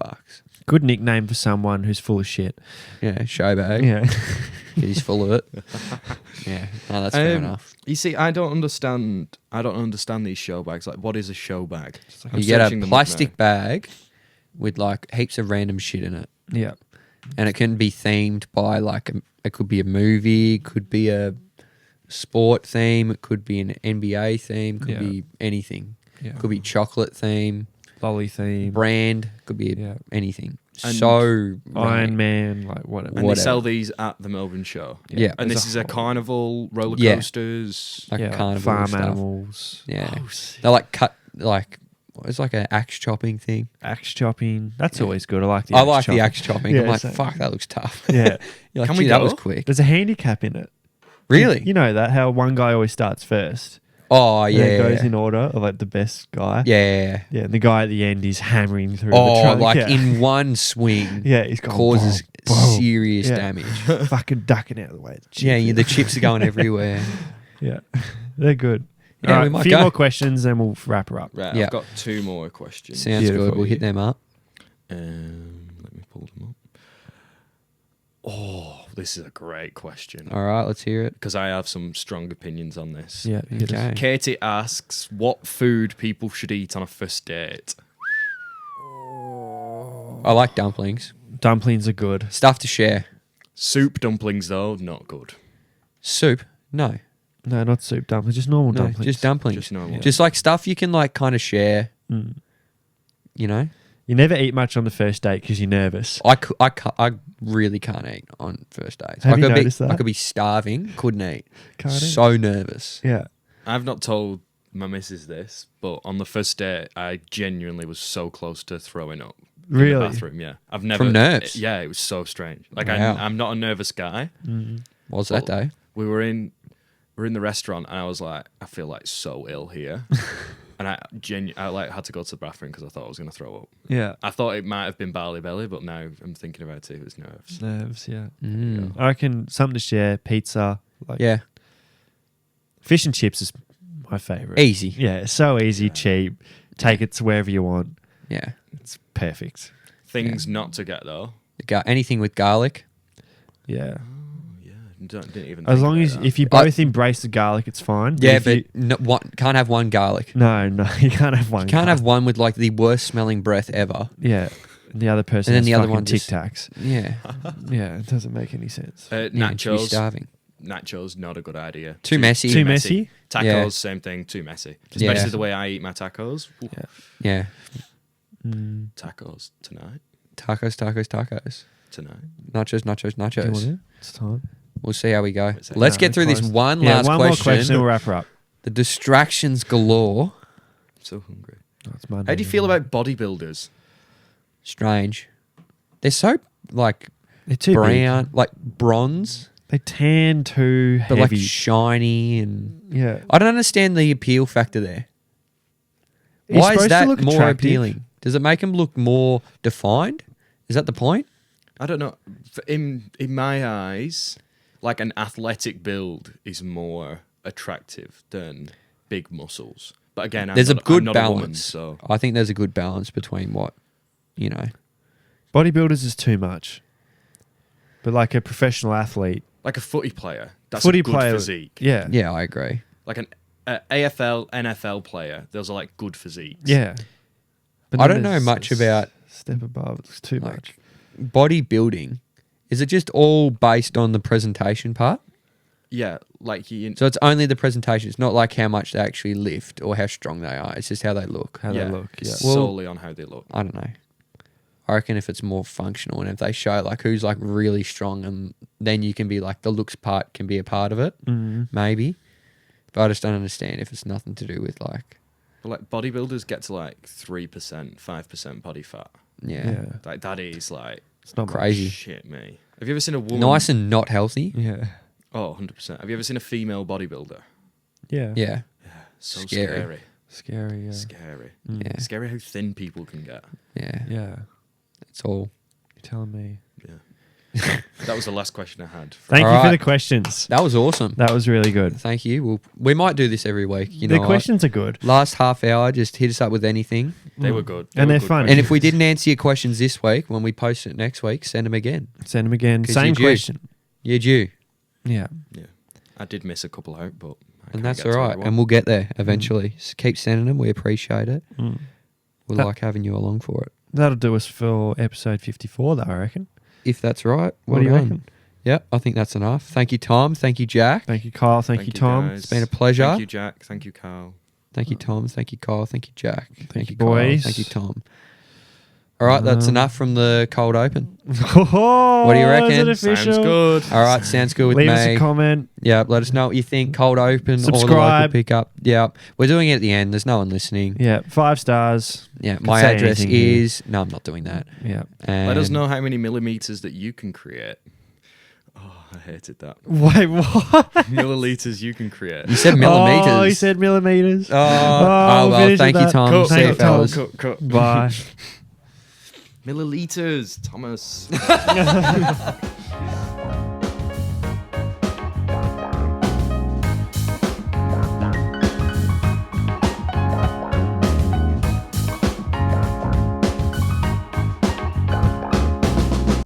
good nickname for someone who's full of shit. Yeah, show bag. Yeah. He's full of it. Yeah, no, that's fair enough. You see, I don't understand these show bags. Like, what is a show bag? I'm You get searching a them up plastic now. bag with like heaps of random shit in it, Yeah. and it can be themed by like it could be a movie, could be a sport theme, it could be an NBA theme, could Yeah. be anything. Yeah. Could be chocolate theme, Lolly theme. brand, could be Yeah. anything. And So Iron Man, like whatever. And they whatever. sell these at the Melbourne show. Yeah. And There's this is a whole- carnival, roller Yeah. coasters. like yeah, carnival farm stuff. animals. Yeah, Oh, sick. they're like cut like it's like an axe chopping thing. Axe chopping. That's Yeah. always good. I like the I axe like chopping. the axe chopping. Yeah, I'm like, same. fuck, that looks tough. Yeah. You're like, Can we gee, that go? was quick. There's a handicap in it. Really? You know that, how one guy always starts first. Oh And yeah, it goes yeah. in order of like the best guy. Yeah. Yeah, and the guy at the end is hammering through the Oh, trunk. like yeah. in one swing, Yeah, he's going causes boom, boom. serious Yeah. damage. Fucking ducking out of the way. Yeah, the chips are going everywhere. Yeah, they're good. Yeah, All we right, might a few go. more questions, then we'll wrap her up. Right, Yeah. I've got 2 more questions. Sounds Beautiful. good. We'll hit them up. Let me pull them up. Oh, this is a great question. All right, let's hear it. Because I have some strong opinions on this. Yeah, hit us. Okay. Katie asks, what food people should eat on a first date? I like dumplings. Dumplings are good. Stuff to share. Soup dumplings, though, not good. Soup? No. No, not soup dumplings, just normal No, dumplings. just dumplings. Just normal. Just like stuff you can like kind of share, Mm. you know? You never eat much on the first date because you're nervous. I really can't eat on first dates. Have you could noticed be, that? I could be starving, couldn't eat. Can't eat. So nervous. Yeah. I've not told my missus this, but on the first date, I genuinely was so close to throwing up. In Really? the bathroom, yeah. I've never... From nerves? Yeah, it was so strange. Like, Wow. I'm not a nervous guy. Mm. What was that day? We were in the restaurant, and I was like, I feel like so ill here. And I like had to go to the bathroom because I thought I was going to throw up. Yeah. I thought it might have been barley belly, but now I'm thinking about it, it was nerves. Nerves, yeah. Mm. I reckon something to share, pizza. Like Yeah. Fish and chips is my favourite. Easy. Yeah, so easy, cheap. Take it to wherever you want. Yeah. It's perfect. Things not to get, though. Anything with garlic. Yeah. Yeah, didn't even As think long about as that. if you both embrace the garlic, it's fine. Yeah, if but you- can't have one garlic. no, you can't have one. You can't have garlic. one with like the worst smelling breath ever. Yeah. And the other person And then has the other fucking one Tic just- Tacs. Yeah. Yeah, it doesn't make any sense. Yeah, you're nachos. starving. Nachos, not a good idea. Too messy. Too messy? Tacos, Yeah. same thing, too messy. Yeah. Especially the way I eat my tacos. Ooh, Yeah. Yeah. Mm. Tacos tonight. Tacos. Tonight. Nachos. Do you want Nachos. it? It's time. We'll see how we go. Wait a second. Let's No, get through this close. one Yeah, last one question. more question, we'll wrap her up. The distractions galore. I'm so hungry. Oh, it's Monday. How do you feel about bodybuilders? Strange. They're so like They're too brown, big. like bronze, They tan too but heavy. like shiny and. Yeah. I don't understand the appeal factor there. He's Why is supposed to that look more attractive. appealing? Does it make them look more defined? Is that the point? I don't know. In my eyes, like an athletic build is more attractive than big muscles. But again, There's a good I'm not balance. a woman, so I think there's a good balance between what, you know. Bodybuilders is too much. But like a professional athlete. like a footy player, that's Footy a good player, physique. Yeah. Yeah, I agree. Like an AFL, NFL player, those are like good physiques. Yeah. But I then don't know there's much a about step above. It's too like much. bodybuilding. Is it just all based on the presentation part? Yeah, like you. So it's only the presentation. It's not like how much they actually lift or how strong they are. It's just how they look. How yeah, they look. Yeah. it's Well- solely on how they look. I don't know. I reckon if it's more functional and if they show like who's like really strong and then you can be like the looks part can be a part of it, Mm. maybe. But I just don't understand if it's nothing to do with like, But like bodybuilders get to like 3%, 5% body fat. Yeah. Like that is like It's not Crazy. shit, me. Have you ever seen a woman? Nice and not healthy. Much. Yeah. Oh, 100%. Have you ever seen a female bodybuilder? Yeah. Yeah. So Scary. scary. Scary. Yeah. Scary. Yeah. Scary how thin people can get. Yeah. Yeah. It's all. You're telling me. Yeah. That was the last question I had. Thank All you for right. the questions. That was awesome. That was really good. Thank you. We might do this every week. You The know what? questions are good. Last half hour, just hit us up with anything. They were good. And were they're good fun. And if we questions. didn't answer your questions this week, when we post it next week, send them again. Send them again. 'Cause Same you're due. question. You're due. Yeah. Yeah. I did miss a couple out, but I And can't that's get all to right. everyone. And we'll get there eventually. So keep sending them. We appreciate it. Mm. We That- like having you along for it. That'll do us for episode 54, though, I reckon. If that's right. What well do you done. reckon? Yeah, I think that's enough. Thank you, Tom. Thank you, Jack. Thank you, Kyle. Thank you, Tom. guys. It's been a pleasure. Thank you, Jack. Thank you, Carl. Thank you, Tom. Thank you, Kyle. Thank you, Jack. Thank you, Kyle. boys. Thank you, Tom. All right, that's Um, enough from the cold open. Oh, What do you is reckon? it official? Sounds good. All right, sounds good with Leave me. us a comment. Yeah, let us know what you think. Cold open or the local Subscribe. pickup. Yeah, we're doing it at the end. There's no one listening. Yeah, 5 stars. Yeah, Could my say address anything here. is. No, I'm not doing that. Yeah. Let us And- know how many millimeters that you can create. Oh, I hated that. Wait, what? Milliliters you can create. You said millimeters. Oh, he said millimeters. Oh, well, finish thank with you, that. Tom. Cut, See Thank you, you, Tom. fellas. Cut. Bye. Milliliters, Thomas.